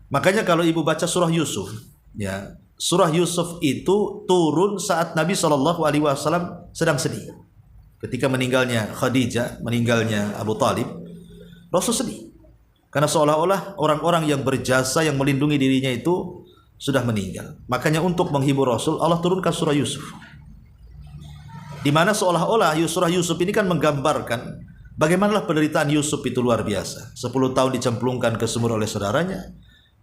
Makanya kalau ibu baca surah Yusuf, ya, surah Yusuf itu turun saat Nabi SAW sedang sedih. Ketika meninggalnya Khadijah, meninggalnya Abu Talib, Rasul sedih. Karena seolah-olah orang-orang yang berjasa, yang melindungi dirinya itu sudah meninggal. Makanya untuk menghibur Rasul, Allah turunkan surah Yusuf. Di mana seolah-olah surah Yusuf ini kan menggambarkan bagaimana penderitaan Yusuf itu luar biasa. 10 tahun dicemplungkan ke sumur oleh saudaranya.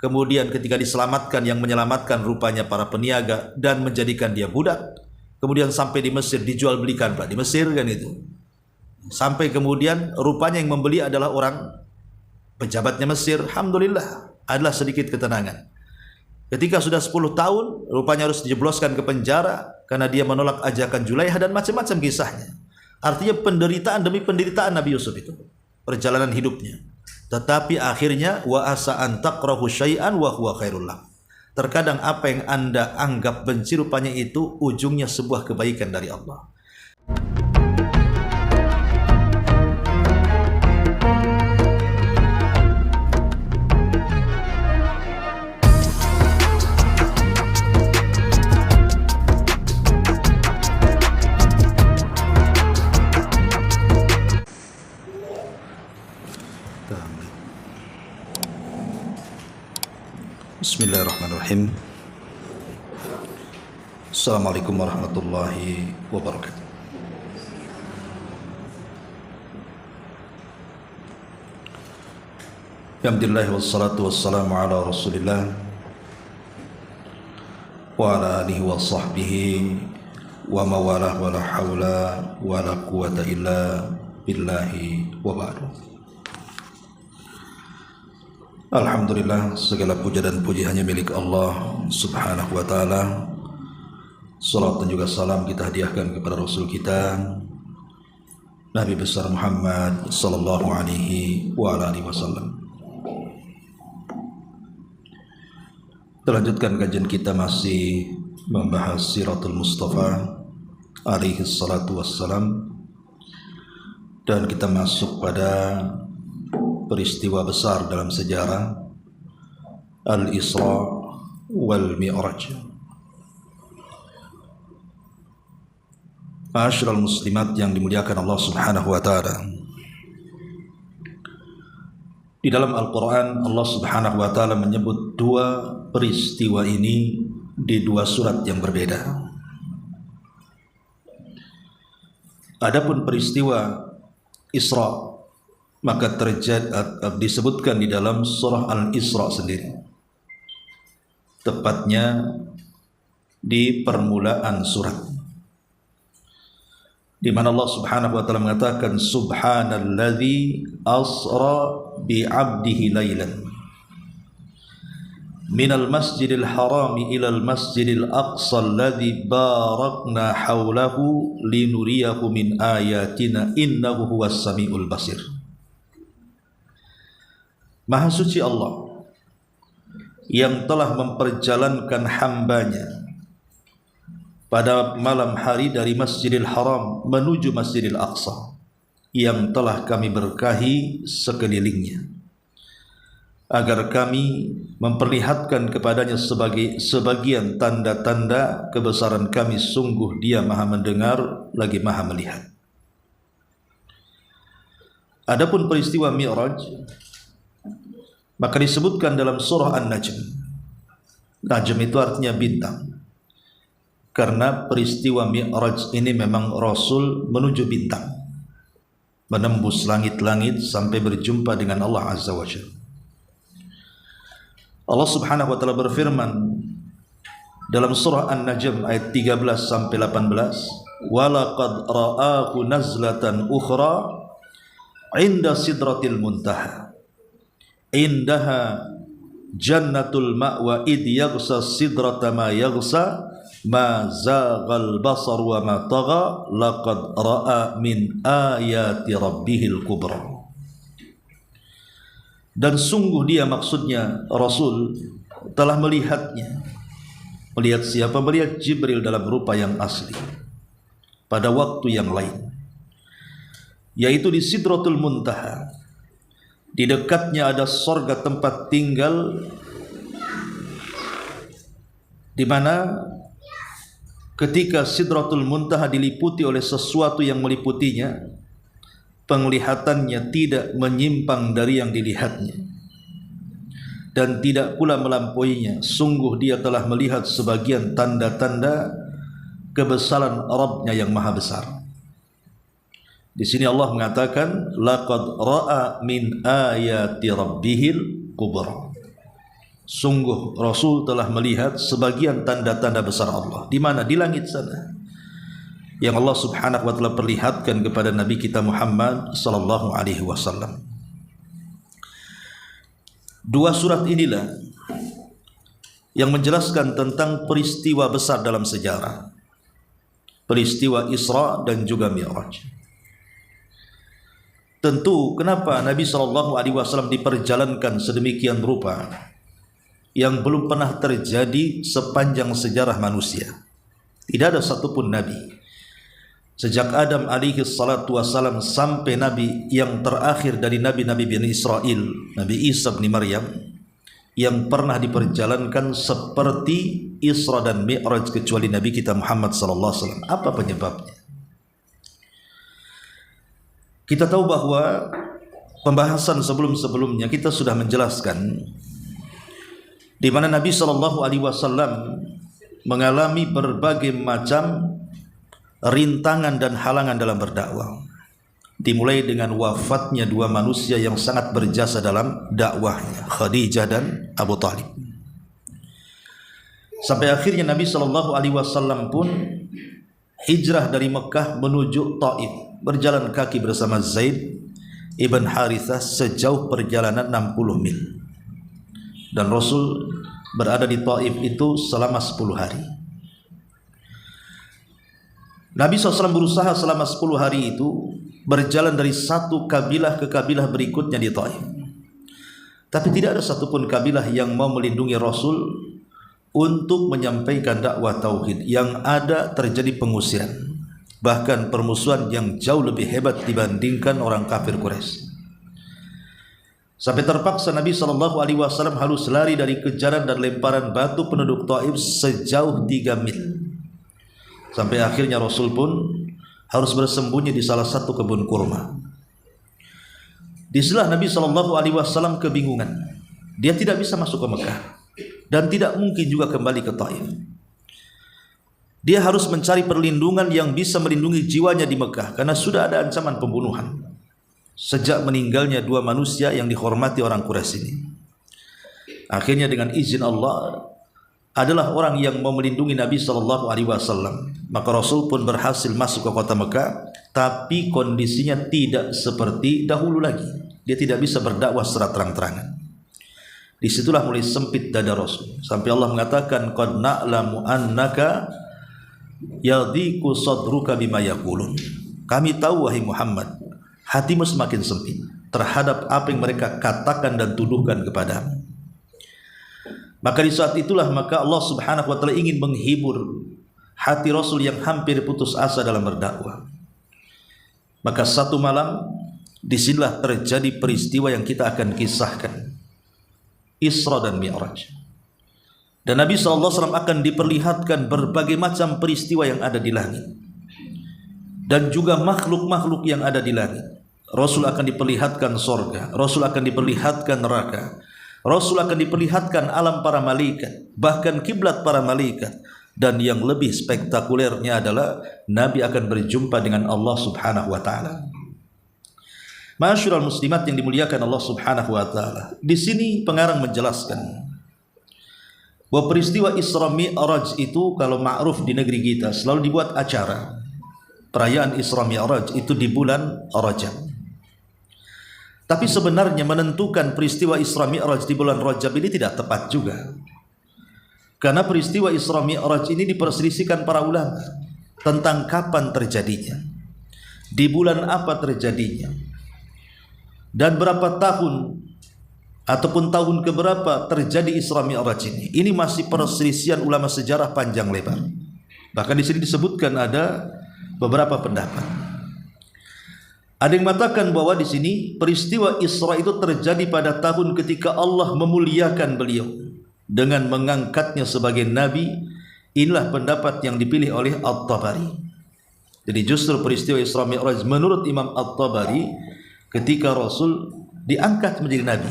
Kemudian ketika diselamatkan, yang menyelamatkan rupanya para peniaga dan menjadikan dia budak. Kemudian sampai di Mesir, dijual belikan di Mesir kan itu. Sampai kemudian rupanya yang membeli adalah orang pejabatnya Mesir. Alhamdulillah, adalah sedikit ketenangan. Ketika sudah 10 tahun, rupanya harus dijebloskan ke penjara karena dia menolak ajakan Julaiha dan macam-macam kisahnya. Artinya penderitaan demi penderitaan Nabi Yusuf itu, perjalanan hidupnya. Tetapi akhirnya wa asa an takrahu syai'an wa huwa khairul lakum. Terkadang apa yang Anda anggap benci rupanya itu ujungnya sebuah kebaikan dari Allah. Bismillahirrahmanirrahim. Assalamualaikum warahmatullahi wabarakatuh. Alhamdulillah wassalatu wassalamu ala Rasulillah wa ala alihi wa sahbihi wa mawalah wa la hawla wa la quwata illa billahi wa ba'du. Alhamdulillah, segala puja dan puji hanya milik Allah subhanahu wa ta'ala. Salat dan juga salam kita hadiahkan kepada Rasul kita Nabi besar Muhammad sallallahu alaihi wa alihi wasallam. Terlanjutkan kajian kita masih membahas Siratul Mustafa alaihi salatu wassalam, dan kita masuk pada peristiwa besar dalam sejarah Al-Isra wal Mi'raj. Ma'asyiral muslimat yang dimuliakan Allah Subhanahu wa taala. Di dalam Al-Qur'an Allah Subhanahu wa taala menyebut dua peristiwa ini di dua surat yang berbeda. Adapun peristiwa Isra maka disebutkan di dalam surah Al-Isra sendiri, tepatnya di permulaan surat, di mana Allah Subhanahu wa taala mengatakan subhanalladzi asra bi 'abdihi lailan minal masjidil harami ilal masjidil aqsa alladzi barakna haulahu linuriyahu min ayatina innahu huwas samiul basir. Maha suci Allah yang telah memperjalankan hambanya pada malam hari dari Masjidil Haram menuju Masjidil Aqsa yang telah kami berkahi sekelilingnya, agar kami memperlihatkan kepadanya sebagian tanda-tanda kebesaran kami. Sungguh Dia Maha mendengar lagi Maha melihat. Adapun peristiwa Mi'raj maka disebutkan dalam surah An-Najm. Najm itu artinya bintang, karena peristiwa Mi'raj ini memang Rasul menuju bintang, menembus langit-langit sampai berjumpa dengan Allah Azza wa Jalla. Allah Subhanahu wa taala berfirman dalam surah An-Najm ayat 13 sampai 18, "Walaqad ra'ahu nazlatan ukhra 'inda sidratil muntaha indaha jannatul ma'wa id yaghsa sidrata ma yaghsa ma zaghal basar wa ma tagha laqad ra'a min ayati rabbihil kubra." Dan sungguh dia, maksudnya Rasul, telah melihatnya. Melihat siapa? Melihat Jibril dalam rupa yang asli pada waktu yang lain, yaitu di Sidratul Muntaha. Di dekatnya ada sorga tempat tinggal di mana ketika Sidratul Muntaha diliputi oleh sesuatu yang meliputinya, penglihatannya tidak menyimpang dari yang dilihatnya dan tidak pula melampauinya. Sungguh dia telah melihat sebagian tanda-tanda kebesaran Rabb-Nya yang maha besar. Di sini Allah mengatakan laqad ra'a min ayati rabbihil kubra. Sungguh Rasul telah melihat sebagian tanda-tanda besar Allah. Di mana? Di langit sana, yang Allah Subhanahu wa taala perlihatkan kepada Nabi kita Muhammad sallallahu alaihi wasallam. Dua surat inilah yang menjelaskan tentang peristiwa besar dalam sejarah, peristiwa Isra dan juga Mi'raj. Tentu kenapa Nabi SAW diperjalankan sedemikian rupa yang belum pernah terjadi sepanjang sejarah manusia. Tidak ada satupun Nabi sejak Adam alaihi salatu wassalam sampai Nabi yang terakhir dari Nabi-Nabi Bani Israel, Nabi Isa bin Maryam, yang pernah diperjalankan seperti Isra dan Mi'raj kecuali Nabi kita Muhammad SAW. Apa penyebabnya? Kita tahu bahwa pembahasan sebelum-sebelumnya kita sudah menjelaskan di mana Nabi SAW mengalami berbagai macam rintangan dan halangan dalam berdakwah. Dimulai dengan wafatnya dua manusia yang sangat berjasa dalam dakwahnya, Khadijah dan Abu Talib. Sampai akhirnya Nabi SAW pun hijrah dari Mekah menuju Taif, berjalan kaki bersama Zaid ibn Harithah sejauh perjalanan 60 mil. Dan Rasul berada di Taif itu selama 10 hari. Nabi SAW berusaha selama 10 hari itu berjalan dari satu kabilah ke kabilah berikutnya di Taif. Tapi tidak ada satupun kabilah yang mau melindungi Rasul untuk menyampaikan dakwah tauhid. Yang ada terjadi pengusiran, bahkan permusuhan yang jauh lebih hebat dibandingkan orang kafir Quraisy. Sampai terpaksa Nabi SAW harus lari dari kejaran dan lemparan batu penduduk Taif sejauh 3 mil. Sampai akhirnya Rasul pun harus bersembunyi di salah satu kebun kurma. Disitulah Nabi SAW kebingungan. Dia tidak bisa masuk ke Mekah dan tidak mungkin juga kembali ke Taif. Dia harus mencari perlindungan yang bisa melindungi jiwanya di Mekah, karena sudah ada ancaman pembunuhan sejak meninggalnya dua manusia yang dihormati orang Quraisy ini. Akhirnya dengan izin Allah adalah orang yang mau melindungi Nabi SAW. Maka Rasul pun berhasil masuk ke kota Mekah, tapi kondisinya tidak seperti dahulu lagi. Dia tidak bisa berdakwah secara terang-terangan. Disitulah mulai sempit dada Rasul, sampai Allah mengatakan qad na'lamu annaka yadhiqu sadruka bima yaqulun. Kami tahu wahai Muhammad, hatimu semakin sempit terhadap apa yang mereka katakan dan tuduhkan kepadamu. Maka di saat itulah maka Allah Subhanahu wa taala ingin menghibur hati Rasul yang hampir putus asa dalam berdakwah. Maka satu malam disinilah terjadi peristiwa yang kita akan kisahkan, Isra dan Mi'raj. Dan Nabi SAW akan diperlihatkan berbagai macam peristiwa yang ada di langit dan juga makhluk-makhluk yang ada di langit. Rasul akan diperlihatkan sorga, Rasul akan diperlihatkan neraka, Rasul akan diperlihatkan alam para malaikat, bahkan kiblat para malaikat. Dan yang lebih spektakulernya adalah Nabi akan berjumpa dengan Allah Subhanahu wa taala. Ma'asyiral muslimat yang dimuliakan Allah Subhanahu wa taala. Di sini pengarang menjelaskan bahwa peristiwa Isra Mi'raj itu kalau ma'ruf di negeri kita selalu dibuat acara. Perayaan Isra Mi'raj itu di bulan Rajab. Tapi sebenarnya menentukan peristiwa Isra Mi'raj di bulan Rajab ini tidak tepat juga. Karena peristiwa Isra Mi'raj ini diperselisihkan para ulama tentang kapan terjadinya, di bulan apa terjadinya, dan berapa tahun ataupun tahun keberapa terjadi Isra Mi'raj ini. Ini masih perselisihan ulama sejarah panjang lebar. Bahkan di sini disebutkan ada beberapa pendapat. Ada yang mengatakan bahwa di sini peristiwa Isra itu terjadi pada tahun ketika Allah memuliakan beliau dengan mengangkatnya sebagai nabi. Inilah pendapat yang dipilih oleh At-Tabari. Jadi justru peristiwa Isra Mi'raj menurut Imam At-Tabari ketika Rasul diangkat menjadi nabi.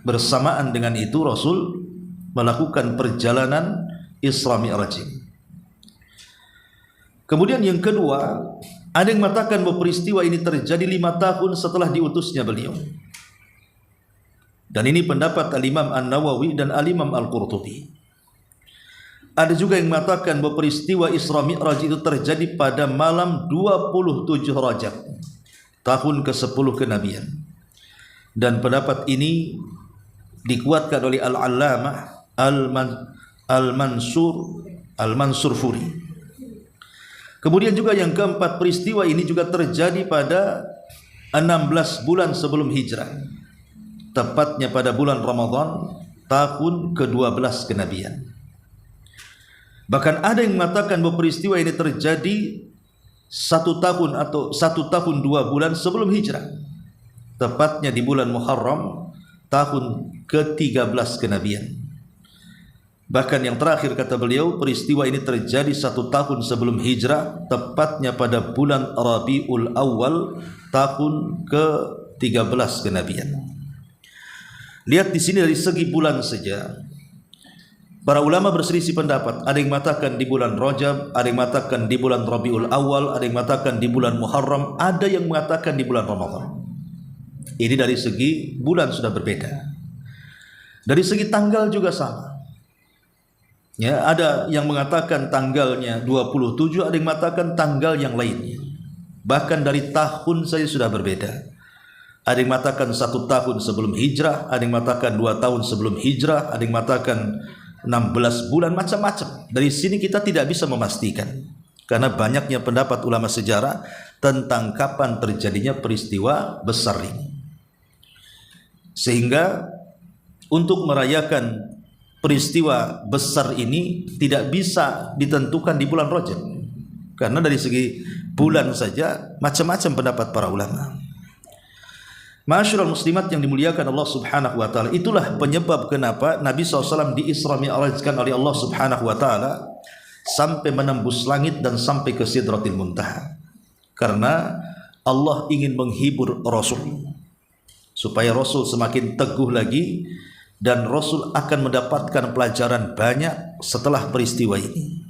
Bersamaan dengan itu Rasul melakukan perjalanan Isra Mi'raj. Kemudian yang kedua, ada yang mengatakan bahwa peristiwa ini terjadi 5 tahun setelah diutusnya beliau. Dan ini pendapat Al-Imam An-Nawawi dan Al-Imam Al-Qurtubi. Ada juga yang mengatakan bahwa peristiwa Isra Mi'raj itu terjadi pada malam 27 Rajab, tahun ke-10 kenabian. Dan pendapat ini dikuatkan oleh Al-Allamah Al-Mansur Furi. Kemudian juga yang keempat, peristiwa ini juga terjadi pada 16 bulan sebelum hijrah, tepatnya pada bulan Ramadan tahun ke-12 kenabian. Bahkan ada yang mengatakan bahwa peristiwa ini terjadi 1 tahun atau 1 tahun 2 bulan sebelum hijrah, tepatnya di bulan Muharram tahun ke-13 kenabian. Bahkan yang terakhir kata beliau, peristiwa ini terjadi 1 tahun sebelum hijrah, tepatnya pada bulan Rabiul Awal tahun ke-13 kenabian. Lihat di sini dari segi bulan saja, para ulama berselisih pendapat. Ada yang mengatakan di bulan Rajab, ada yang mengatakan di bulan Rabiul Awal, ada yang mengatakan di bulan Muharram, ada yang mengatakan di bulan Ramadan. Ini dari segi bulan sudah berbeda. Dari segi tanggal juga sama. Ya, ada yang mengatakan tanggalnya 27, ada yang mengatakan tanggal yang lainnya. Bahkan dari tahun saja sudah berbeda. Ada yang mengatakan 1 tahun sebelum hijrah, ada yang mengatakan 2 tahun sebelum hijrah, ada yang mengatakan 16 bulan, macam-macam. Dari sini kita tidak bisa memastikan, karena banyaknya pendapat ulama sejarah tentang kapan terjadinya peristiwa besar ini. Sehingga untuk merayakan peristiwa besar ini tidak bisa ditentukan di bulan Rajab, karena dari segi bulan saja macam-macam pendapat para ulama. Ma'asyiral muslimat yang dimuliakan Allah Subhanahu wa taala, itulah penyebab kenapa Nabi SAW di Isra Mi'rajkan oleh Allah Subhanahu wa taala sampai menembus langit dan sampai ke Sidratil Muntaha. Karena Allah ingin menghibur Rasul, supaya Rasul semakin teguh lagi, dan Rasul akan mendapatkan pelajaran banyak setelah peristiwa ini.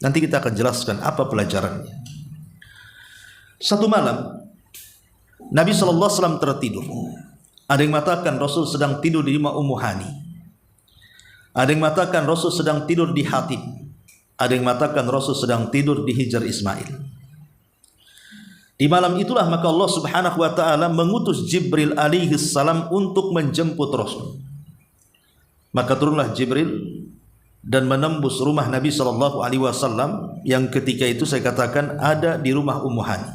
Nanti kita akan jelaskan apa pelajarannya. Satu malam Nabi SAW tertidur. Ada yang mengatakan Rasul sedang tidur di rumah Ummu Hani. Ada yang mengatakan Rasul sedang tidur di Hatib. Ada yang mengatakan Rasul sedang tidur di Hijr Ismail. Di malam itulah maka Allah Subhanahu wa taala mengutus Jibril alaihi salam untuk menjemput Rasul. Maka turunlah Jibril dan menembus rumah Nabi SAW yang ketika itu saya katakan ada di rumah Ummu Hani.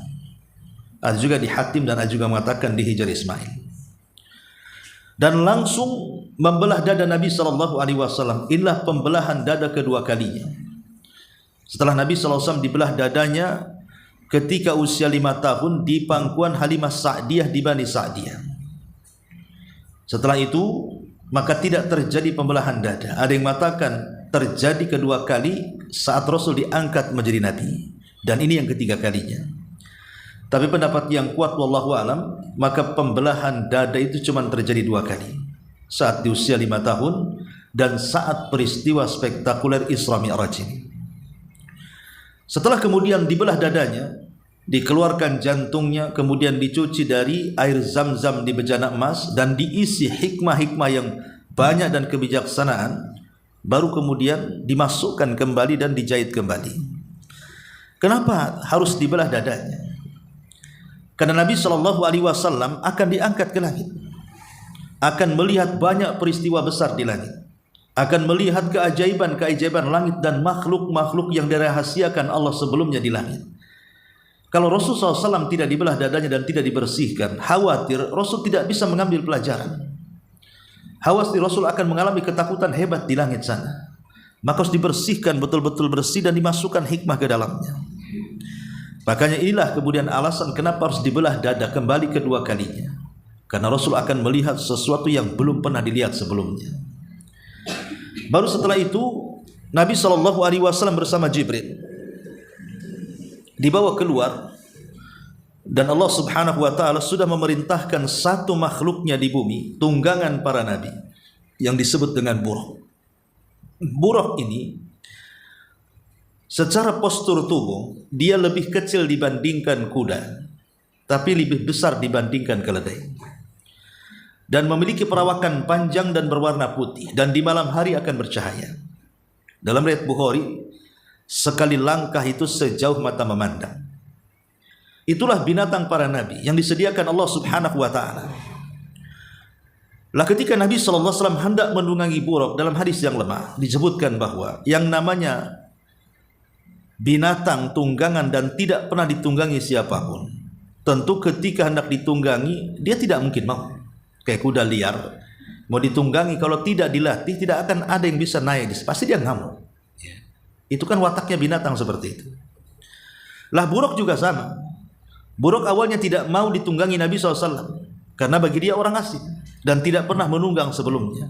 Ada juga di Hatim dan ada juga mengatakan di Hijr Ismail. Dan langsung membelah dada Nabi SAW. Inilah pembelahan dada kedua kalinya. Setelah Nabi SAW dibelah dadanya ketika usia 5 tahun di pangkuan Halimah Sa'diyah di Bani Sa'diyah. Setelah itu maka tidak terjadi pembelahan dada. Ada yang mengatakan terjadi kedua kali saat Rasul diangkat menjadi Nabi, dan ini yang ketiga kalinya. Tapi pendapat yang kuat wallahu alam, maka pembelahan dada itu cuma terjadi 2 kali, saat di usia 5 tahun dan saat peristiwa spektakuler Isra Mi'raj ini. Setelah kemudian dibelah dadanya, dikeluarkan jantungnya, kemudian dicuci dari air zam-zam di bejana emas dan diisi hikmah-hikmah yang banyak dan kebijaksanaan, baru kemudian dimasukkan kembali dan dijahit kembali. Kenapa harus dibelah dadanya? Karena Nabi SAW akan diangkat ke langit, akan melihat banyak peristiwa besar di langit, akan melihat keajaiban-keajaiban langit dan makhluk-makhluk yang dirahasiakan Allah sebelumnya di langit. Kalau Rasul SAW tidak dibelah dadanya dan tidak dibersihkan, khawatir Rasul tidak bisa mengambil pelajaran. Khawatir Rasul akan mengalami ketakutan hebat di langit sana. Maka harus dibersihkan betul-betul bersih dan dimasukkan hikmah ke dalamnya. Makanya inilah kemudian alasan kenapa harus dibelah dada kembali kedua kalinya. Karena Rasul akan melihat sesuatu yang belum pernah dilihat sebelumnya. Baru setelah itu Nabi SAW bersama Jibril dibawa keluar, dan Allah Subhanahu wa taala sudah memerintahkan satu makhluknya di bumi, tunggangan para nabi, yang disebut dengan Buraq. Buraq ini secara postur tubuh dia lebih kecil dibandingkan kuda, tapi lebih besar dibandingkan keledai, dan memiliki perawakan panjang dan berwarna putih, dan di malam hari akan bercahaya. Dalam riwayat Bukhari, sekali langkah itu sejauh mata memandang. Itulah binatang para nabi yang disediakan Allah Subhanahu wa taala. Lah ketika Nabi SAW hendak menunggangi Buraq, dalam hadis yang lemah disebutkan bahwa yang namanya binatang tunggangan dan tidak pernah ditunggangi siapapun, tentu ketika hendak ditunggangi dia tidak mungkin mau. Kayak kuda liar mau ditunggangi, kalau tidak dilatih tidak akan ada yang bisa naik, pasti dia ngamuk. Itu kan wataknya binatang seperti itu. Lah Buraq juga sama. Buraq awalnya tidak mau ditunggangi Nabi SAW karena bagi dia orang asing dan tidak pernah menunggang sebelumnya.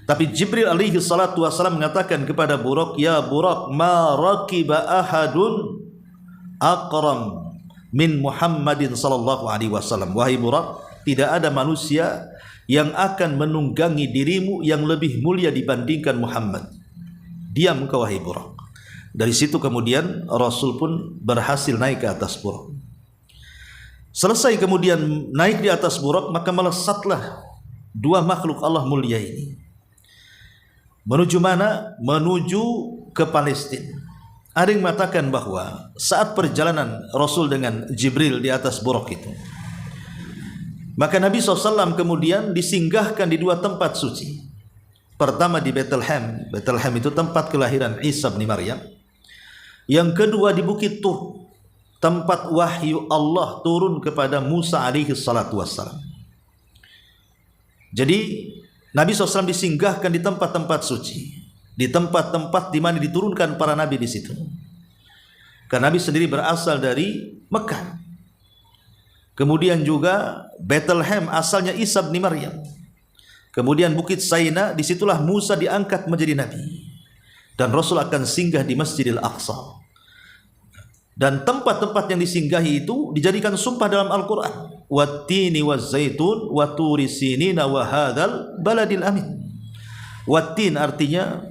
Tapi Jibril alaihi salatu wassalam mengatakan kepada Buraq, "Ya Buraq, ma raqiba ahadun aqram min Muhammadin sallallahu alaihi wasallam." Wahai Buraq, tidak ada manusia yang akan menunggangi dirimu yang lebih mulia dibandingkan Muhammad. Diam engkau wahai Buraq. Dari situ kemudian Rasul pun berhasil naik ke atas Buraq. Selesai kemudian naik di atas Buraq, maka melesatlah dua makhluk Allah mulia ini. Menuju mana? Menuju ke Palestina. Ada yang mengatakan bahwa saat perjalanan Rasul dengan Jibril di atas Buraq itu, maka Nabi SAW kemudian disinggahkan di dua tempat suci. Pertama di Bethlehem. Bethlehem itu tempat kelahiran Isa bin Maryam. Yang kedua di Bukit Tur, tempat wahyu Allah turun kepada Musa alaihi salatu wassalam. Jadi Nabi SAW disinggahkan di tempat-tempat suci, di tempat-tempat di mana diturunkan para nabi di situ. Karena Nabi sendiri berasal dari Mekah. Kemudian juga Bethlehem asalnya Isa bin Maryam. Kemudian Bukit Saina, disitulah Musa diangkat menjadi nabi. Dan Rasul akan singgah di Masjidil Aqsa. Dan tempat-tempat yang disinggahi itu dijadikan sumpah dalam Al-Quran. Wattini wazzaitun wa turi sinina wa hadzal baladil amin. Wattin artinya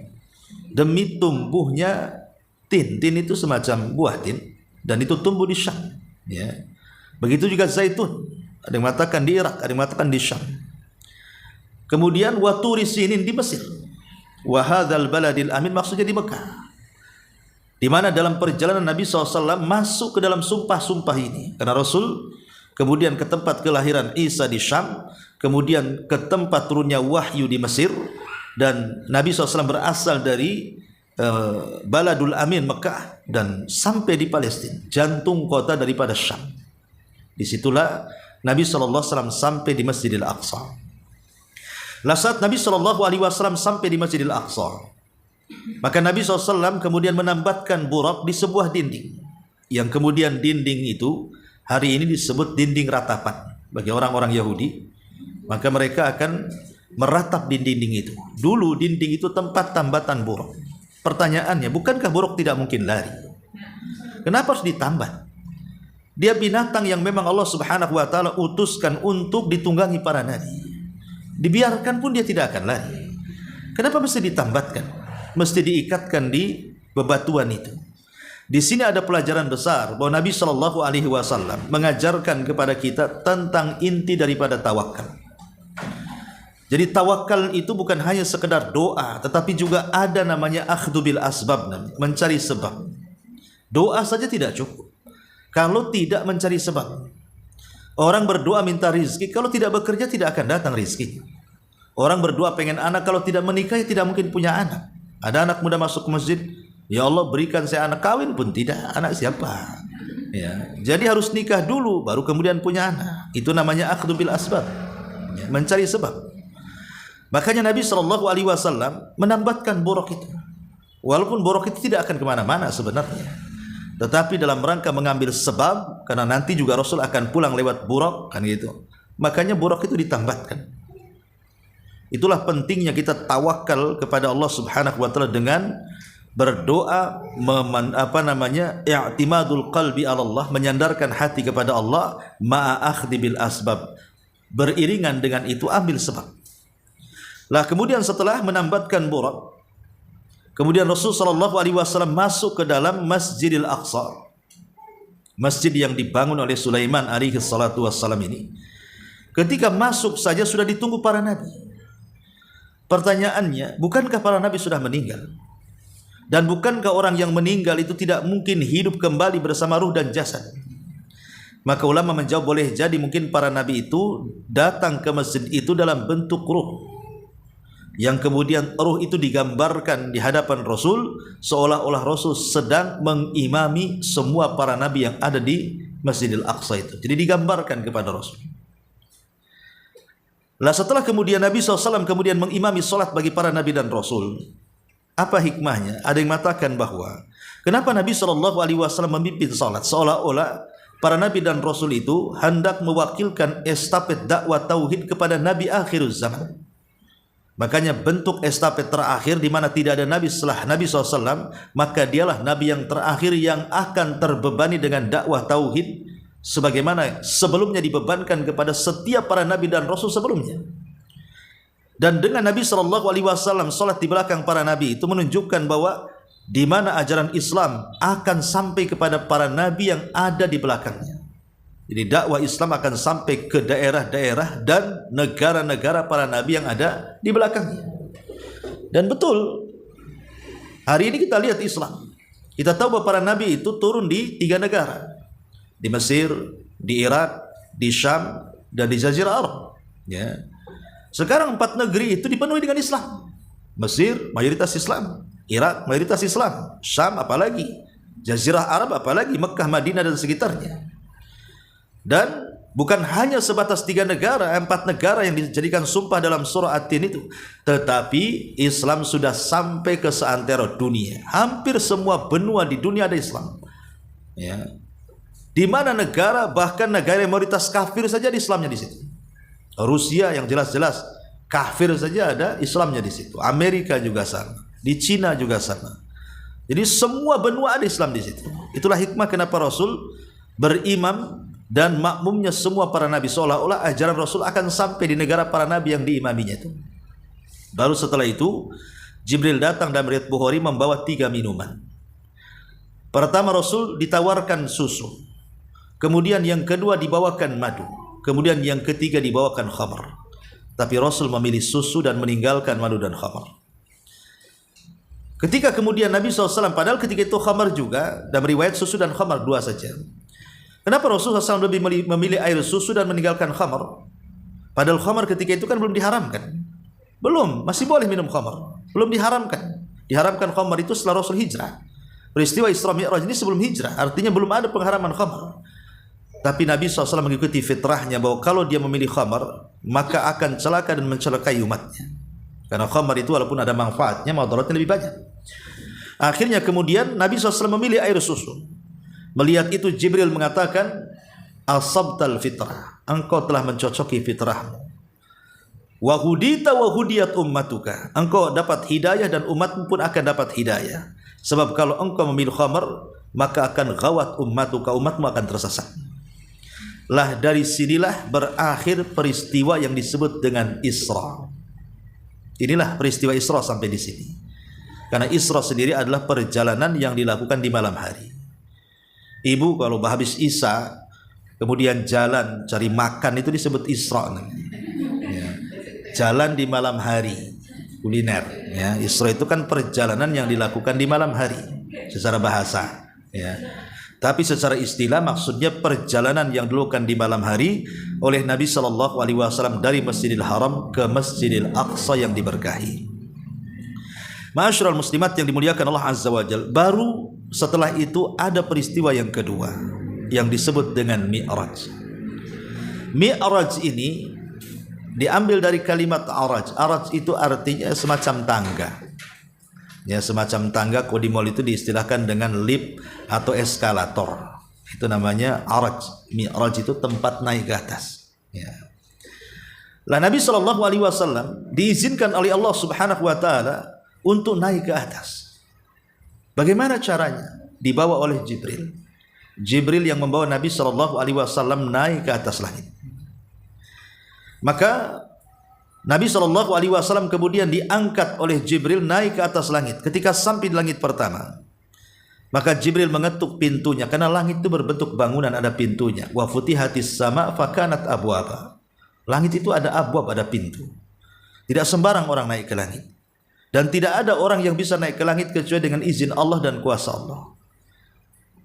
demi tumbuhnya tin. Tin itu semacam buah tin, dan itu tumbuh di Syam. Ya. Begitu juga zaitun. Ada yang mengatakan di Irak, ada yang mengatakan di Syam. Kemudian wa turi sinin di Mesir. Wa hadzal baladil amin maksudnya di Mekah. Di mana dalam perjalanan Nabi SAW masuk ke dalam sumpah-sumpah ini. Karena Rasul kemudian ke tempat kelahiran Isa di Syam, kemudian ke tempat turunnya wahyu di Mesir, dan Nabi SAW berasal dari Baladul Amin Mekah dan sampai di Palestina, jantung kota daripada Syam. Disitulah Nabi SAW sampai di Masjidil Aqsa. Lah saat Nabi SAW sampai di Masjidil Aqsa, maka Nabi SAW kemudian menambatkan Buraq di sebuah dinding, yang kemudian dinding itu hari ini disebut dinding ratapan bagi orang-orang Yahudi. Maka mereka akan meratap di dinding itu. Dulu dinding itu tempat tambatan Buraq. Pertanyaannya, bukankah Buraq tidak mungkin lari? Kenapa harus ditambat? Dia binatang yang memang Allah Subhanahu wa taala utuskan untuk ditunggangi para nabi. Dibiarkan pun dia tidak akan lari. Kenapa mesti ditambatkan? Mesti diikatkan di bebatuan itu. Di sini ada pelajaran besar bahwa Nabi Shallallahu Alaihi Wasallam mengajarkan kepada kita tentang inti daripada tawakal. Jadi tawakal itu bukan hanya sekedar doa, tetapi juga ada namanya akhdhu bil asbab, mencari sebab. Doa saja tidak cukup kalau tidak mencari sebab. Orang berdoa minta rizki, kalau tidak bekerja tidak akan datang rizki. Orang berdoa pengen anak, kalau tidak menikah tidak mungkin punya anak. Ada anak muda masuk ke masjid, ya Allah berikan saya anak, kawin pun tidak, anak siapa? Ya, jadi harus nikah dulu baru kemudian punya anak. Itu namanya akhdhu bil asbab, ya, mencari sebab. Makanya Nabi SAW menambatkan Buraq itu. Walaupun Buraq itu tidak akan kemana-mana sebenarnya, tetapi dalam rangka mengambil sebab, karena nanti juga Rasul akan pulang lewat Buraq, kan gitu. Makanya Buraq itu ditambatkan. Itulah pentingnya kita tawakal kepada Allah Subhanahu wa taala dengan berdoa, i'timadul qalbi ala Allah, menyandarkan hati kepada Allah, ma'a akhdhi bil asbab, beriringan dengan itu ambil sebab. Lah kemudian setelah menambatkan Buraq, kemudian Rasul sallallahu alaihi wasallam masuk ke dalam Masjidil Aqsa, masjid yang dibangun oleh Sulaiman alaihi salatu wassalam ini. Ketika masuk saja sudah ditunggu para nabi. Pertanyaannya, bukankah para nabi sudah meninggal? Dan bukankah orang yang meninggal itu tidak mungkin hidup kembali bersama ruh dan jasad? Maka ulama menjawab, boleh jadi mungkin para nabi itu datang ke masjid itu dalam bentuk ruh, yang kemudian ruh itu digambarkan di hadapan Rasul, seolah-olah Rasul sedang mengimami semua para nabi yang ada di Masjidil Aqsa itu. Jadi digambarkan kepada Rasul. Lah setelah kemudian Nabi SAW kemudian mengimami solat bagi para nabi dan Rasul, apa hikmahnya? Ada yang mengatakan bahwa kenapa Nabi SAW memimpin salat, seolah-olah para nabi dan Rasul itu hendak mewakilkan estafet dakwah tauhid kepada nabi akhir zaman. Makanya bentuk estafet terakhir di mana tidak ada nabi setelah Nabi SAW, maka dialah nabi yang terakhir yang akan terbebani dengan dakwah tauhid, sebagaimana sebelumnya dibebankan kepada setiap para nabi dan Rasul sebelumnya. Dan dengan Nabi SAW salat di belakang para nabi itu menunjukkan bahwa di mana ajaran Islam akan sampai kepada para nabi yang ada di belakangnya. Jadi dakwah Islam akan sampai ke daerah-daerah dan negara-negara para nabi yang ada di belakangnya. Dan betul, hari ini kita lihat Islam, kita tahu bahwa para nabi itu turun di 3 negara, di Mesir, di Irak, di Syam, dan di Jazirah Arab. Ya. Sekarang 4 negeri itu dipenuhi dengan Islam. Mesir mayoritas Islam, Irak mayoritas Islam, Syam apalagi, Jazirah Arab apalagi, Mekah, Madinah dan sekitarnya. Dan bukan hanya sebatas 3 negara, 4 negara yang dijadikan sumpah dalam surah At-Tin itu, tetapi Islam sudah sampai ke seantero dunia. Hampir semua benua di dunia ada Islam. Ya. Di mana negara, bahkan negara yang mayoritas kafir saja ada Islamnya di situ. Rusia yang jelas-jelas kafir saja ada Islamnya di situ. Amerika juga sama, di Cina juga sama. Jadi semua benua ada Islam di situ. Itulah hikmah kenapa Rasul berimam dan makmumnya semua para nabi, seolah-olah ajaran Rasul akan sampai di negara para nabi yang diimaminya itu. Baru setelah itu Jibril datang dalam riwayat Bukhari membawa 3 minuman. Pertama Rasul ditawarkan susu, kemudian yang kedua dibawakan madu, kemudian yang ketiga dibawakan khamar. Tapi Rasul memilih susu dan meninggalkan madu dan khamar. Ketika kemudian Nabi SAW, padahal ketika itu khamar juga, dalam riwayat susu dan khamar 2 saja. Kenapa Rasulullah SAW lebih memilih air susu dan meninggalkan khamar? Padahal khamar ketika itu kan belum diharamkan. Belum, masih boleh minum khamar. Belum diharamkan. Diharamkan khamar itu setelah Rasul hijrah. Peristiwa Isra Mi'raj ini sebelum hijrah, artinya belum ada pengharaman khamar. Tapi Nabi SAW mengikuti fitrahnya bahwa kalau dia memilih khamar, maka akan celaka dan mencelakai umatnya. Karena khamar itu walaupun ada manfaatnya, madaratnya lebih banyak. Akhirnya kemudian Nabi SAW memilih air susu. Melihat itu Jibril mengatakan, asabtal fitrah, engkau telah mencocoki fitrahmu. Wa hudita wa hudiyat ummatuka, engkau dapat hidayah dan umatmu pun akan dapat hidayah. Sebab kalau engkau memilih khamar, maka akan ghawat ummatuka, umatmu akan tersesat. Lah dari sinilah berakhir peristiwa yang disebut dengan Isra. Inilah peristiwa Isra sampai di sini. Karena Isra sendiri adalah perjalanan yang dilakukan di malam hari. Ibu kalau habis Isya kemudian jalan cari makan itu disebut Isra. Ya. Jalan di malam hari, kuliner. Ya. Isra itu kan perjalanan yang dilakukan di malam hari secara bahasa. Ya. Tapi secara istilah maksudnya perjalanan yang dilakukan di malam hari oleh Nabi SAW dari Masjidil Haram ke Masjidil Aqsa yang diberkahi. Ma'asyiral muslimat yang dimuliakan Allah Azza wa Jalla, baru setelah itu ada peristiwa yang kedua yang disebut dengan Mi'raj. Mi'raj ini diambil dari kalimat araj. Araj itu artinya semacam tangga. Ya, semacam tangga. Kodimol itu diistilahkan dengan lift atau eskalator. Itu namanya araj. Mi'raj itu tempat naik ke atas. Ya. Lah Nabi Shallallahu Alaihi Wasallam diizinkan oleh Allah Subhanahu Wa Taala untuk naik ke atas. Bagaimana caranya? Dibawa oleh Jibril. Jibril yang membawa Nabi Shallallahu Alaihi Wasallam naik ke atas langit. Maka Nabi Shallallahu Alaihi Wasallam kemudian diangkat oleh Jibril naik ke atas langit. Ketika sampai di langit pertama, maka Jibril mengetuk pintunya, karena langit itu berbentuk bangunan, ada pintunya. Wa futihatis sama fakanat abwaba. Langit itu ada abwab, ada pintu. Tidak sembarang orang naik ke langit. Dan tidak ada orang yang bisa naik ke langit kecuali dengan izin Allah dan kuasa Allah.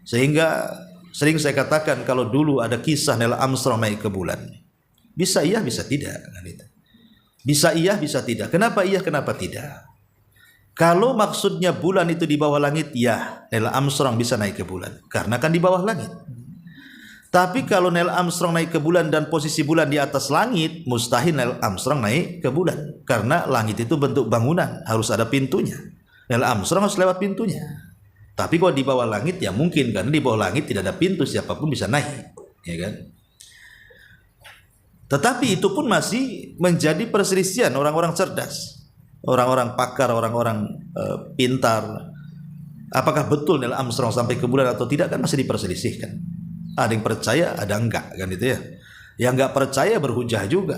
Sehingga sering saya katakan, kalau dulu ada kisah Neil Armstrong naik ke bulan, bisa iya, bisa tidak. Bisa iya, bisa tidak. Kenapa iya, kenapa tidak? Kalau maksudnya bulan itu di bawah langit, ya, Neil Armstrong bisa naik ke bulan, karena kan di bawah langit. Tapi kalau Neil Armstrong naik ke bulan dan posisi bulan di atas langit, mustahil Neil Armstrong naik ke bulan, karena langit itu bentuk bangunan, harus ada pintunya. Neil Armstrong harus lewat pintunya. Tapi kalau di bawah langit, ya mungkin, karena di bawah langit tidak ada pintu, siapapun bisa naik, ya kan? Tetapi itu pun masih menjadi perselisihan orang-orang cerdas, orang-orang pakar, orang-orang pintar. Apakah betul Neil Armstrong sampai ke bulan atau tidak, kan masih diperselisihkan. Ada yang percaya, ada enggak, kan itu ya. Yang enggak percaya berhujah juga.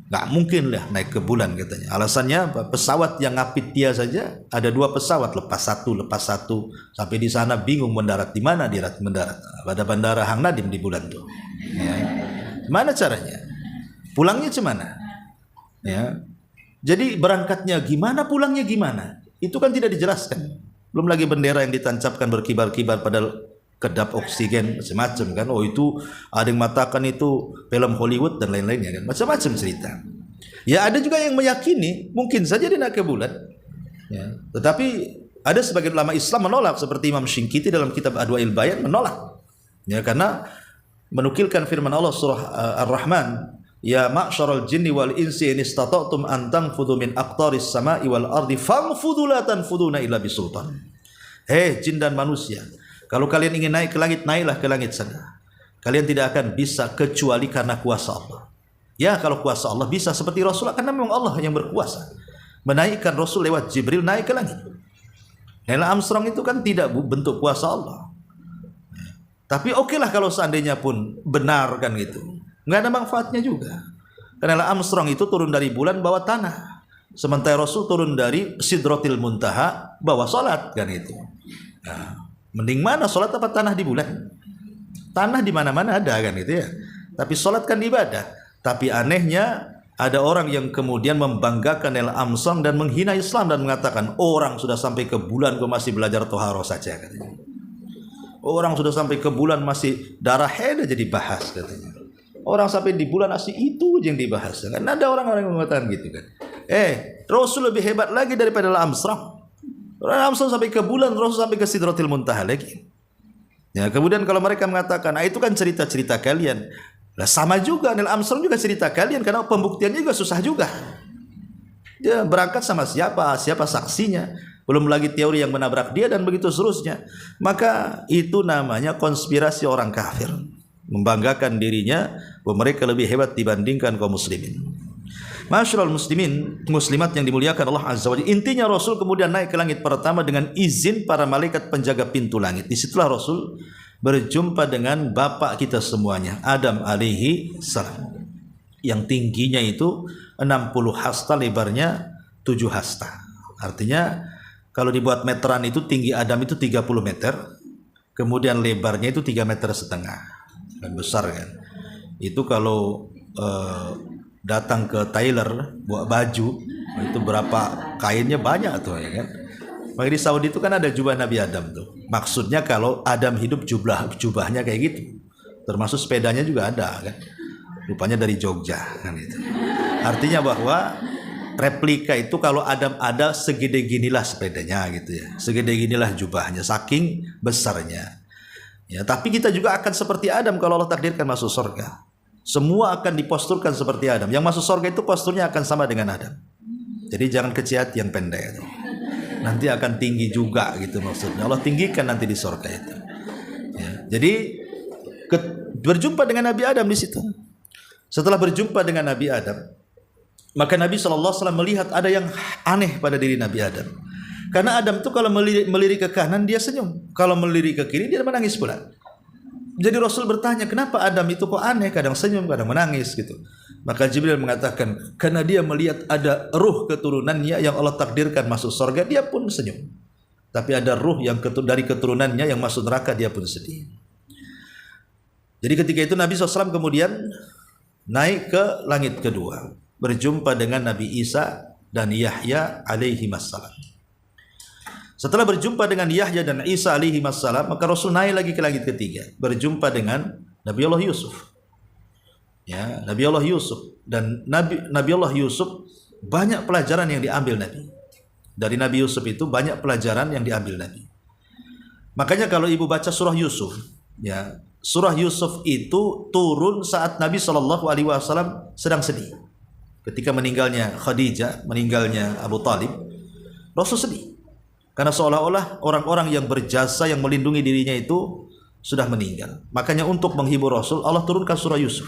Enggak mungkin lah naik ke bulan katanya. Alasannya apa? Pesawat yang ngapit dia saja ada 2 pesawat, lepas satu, sampai di sana bingung mendarat di mana dia mendarat. Pada bandara Hang Nadim di bulan tuh. Ya. Mana caranya? Pulangnya cemana? Ya. Jadi berangkatnya gimana, pulangnya gimana? Itu kan tidak dijelaskan. Belum lagi bendera yang ditancapkan berkibar-kibar pada kedap oksigen macam-macam kan. Oh, itu ada yang mengatakan itu film Hollywood dan lain-lainnya kan. Macam-macam cerita. Ya, ada juga yang meyakini mungkin saja dia naik ke bulan. Ya. Tetapi ada sebagian ulama Islam menolak, seperti Imam Shinqiti dalam kitab Adwa'il Bayan menolak. Ya, karena menukilkan firman Allah surah Ar-Rahman, ya ma'syaral jinni wal insi in istata'tum an tanfudhu min aqtaris sama'i wal ardi fanfudhu la tanfuduna illa bisultan. Hei jin dan manusia, kalau kalian ingin naik ke langit, naiklah ke langit sana. Kalian tidak akan bisa kecuali karena kuasa Allah. Ya, kalau kuasa Allah bisa, seperti Rasulullah, karena memang Allah yang berkuasa menaikkan Rasul lewat Jibril naik ke langit. Neil Armstrong itu kan tidak bentuk kuasa Allah. Tapi oke lah kalau seandainya pun benar kan gitu, nggak ada manfaatnya juga. Karena Armstrong itu turun dari bulan bawa tanah, sementara Rasul turun dari Sidratil Muntaha bawa salat kan itu. Nah, mending mana, salat apa tanah di bulan? Tanah di mana-mana ada kan gitu ya. Tapi salat kan ibadah. Tapi anehnya ada orang yang kemudian membanggakan Neil Armstrong dan menghina Islam dan mengatakan orang sudah sampai ke bulan kok masih belajar toharoh saja katanya. Orang sudah sampai ke bulan masih darah haid aja dibahas katanya. Orang sampai di bulan asli itu yang dibahas. Kan ada orang-orang yang mengatakan gitu kan. Rasul lebih hebat lagi daripada Armstrong. Armstrong sampai ke bulan, Rasul sampai ke Sidratil Muntaha lagi. Ya, kemudian kalau mereka mengatakan, itu kan cerita-cerita kalian. Lah sama juga, Neil Armstrong juga cerita kalian, karena pembuktiannya juga susah juga. Dia berangkat sama siapa saksinya. Belum lagi teori yang menabrak dia dan begitu seterusnya. Maka itu namanya konspirasi orang kafir, membanggakan dirinya bahwa mereka lebih hebat dibandingkan kaum muslimin. Masyaallah muslimin, muslimat yang dimuliakan Allah Azza wa Jalla. Intinya Rasul kemudian naik ke langit pertama dengan izin para malaikat penjaga pintu langit. Disitulah Rasul berjumpa dengan bapak kita semuanya, Adam alaihi salam, yang tingginya itu 60 hasta, lebarnya 7 hasta. Artinya kalau dibuat meteran itu tinggi Adam itu 30 meter, kemudian lebarnya itu 3,5 meter. Dan besar kan. Itu kalau datang ke tailor buat baju, itu berapa kainnya banyak tuh ya kan. Maka di Saudi itu kan ada jubah Nabi Adam tuh. Maksudnya kalau Adam hidup jubahnya kayak gitu. Termasuk sepedanya juga ada kan. Rupanya dari Jogja kan itu. Artinya bahwa replika itu kalau Adam ada segede ginilah sepedanya gitu ya. Segede ginilah jubahnya, saking besarnya. Ya, tapi kita juga akan seperti Adam kalau Allah takdirkan masuk surga. Semua akan diposturkan seperti Adam. Yang masuk surga itu posturnya akan sama dengan Adam. Jadi jangan kecil hati yang pendek itu. Nanti akan tinggi juga gitu maksudnya. Allah tinggikan nanti di surga itu. Ya, jadi berjumpa dengan Nabi Adam di situ. Setelah berjumpa dengan Nabi Adam, maka Nabi SAW melihat ada yang aneh pada diri Nabi Adam. Karena Adam itu kalau melirik ke kanan dia senyum, kalau melirik ke kiri dia menangis pula. Jadi Rasul bertanya, kenapa Adam itu kok aneh, kadang senyum, kadang menangis gitu. Maka Jibril mengatakan, karena dia melihat ada ruh keturunannya yang Allah takdirkan masuk surga, dia pun senyum. Tapi ada ruh yang dari keturunannya yang masuk neraka, dia pun sedih. Jadi ketika itu Nabi SAW kemudian naik ke langit kedua, berjumpa dengan Nabi Isa dan Yahya alaihi wassalam. Setelah berjumpa dengan Yahya dan Isa alaihi wassalam, maka Rasul naik lagi ke langit ketiga, berjumpa dengan Nabi Allah Yusuf. Ya, Nabi Allah Yusuf, dan Nabi Allah Yusuf banyak pelajaran yang diambil Nabi. Dari Nabi Yusuf itu banyak pelajaran yang diambil Nabi. Makanya kalau ibu baca surah Yusuf, ya, surah Yusuf itu turun saat Nabi SAW sedang sedih. Ketika meninggalnya Khadijah, meninggalnya Abu Talib, Rasul sedih. Karena seolah-olah orang-orang yang berjasa, yang melindungi dirinya itu sudah meninggal. Makanya untuk menghibur Rasul, Allah turunkan surah Yusuf.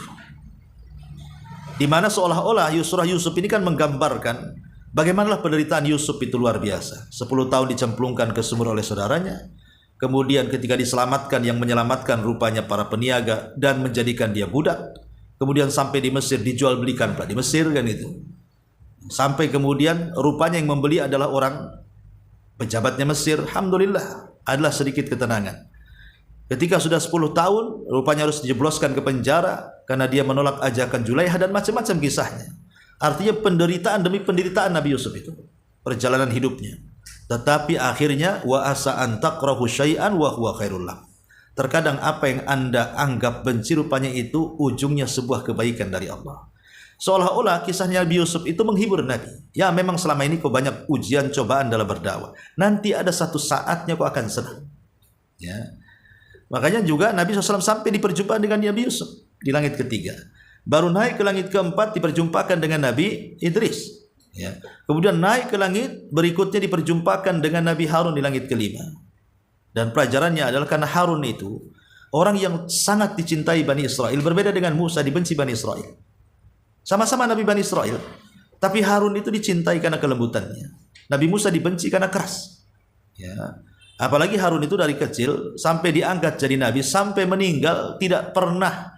Di mana seolah-olah surah Yusuf ini kan menggambarkan bagaimana penderitaan Yusuf itu luar biasa. 10 tahun dicemplungkan ke sumur oleh saudaranya. Kemudian ketika diselamatkan, yang menyelamatkan rupanya para peniaga dan menjadikan dia budak. Kemudian sampai di Mesir, dijual belikan di Mesir kan itu. Sampai kemudian rupanya yang membeli adalah orang pejabatnya Mesir. Alhamdulillah, adalah sedikit ketenangan. Ketika sudah 10 tahun, rupanya harus dijebloskan ke penjara karena dia menolak ajakan Julaiha dan macam-macam kisahnya. Artinya penderitaan demi penderitaan Nabi Yusuf itu, perjalanan hidupnya. Tetapi akhirnya wa asa an takrahu syai'an wa huwa khairul lakum. Terkadang apa yang Anda anggap benci rupanya itu ujungnya sebuah kebaikan dari Allah. Seolah-olah kisahnya Nabi Yusuf itu menghibur Nabi. Ya, memang selama ini kau banyak ujian cobaan dalam berdakwah. Nanti ada satu saatnya kau akan senang. Ya. Makanya juga Nabi SAW sampai di perjumpaan dengan Nabi Yusuf di langit ketiga. Baru naik ke langit keempat diperjumpakan dengan Nabi Idris. Ya. Kemudian naik ke langit berikutnya diperjumpakan dengan Nabi Harun di langit kelima. Dan pelajarannya adalah karena Harun itu orang yang sangat dicintai Bani Israel, berbeda dengan Musa dibenci Bani Israel. Sama-sama Nabi Bani Israel, tapi Harun itu dicintai karena kelembutannya. Nabi Musa dibenci karena keras. Ya. Apalagi Harun itu dari kecil sampai diangkat jadi nabi, sampai meninggal tidak pernah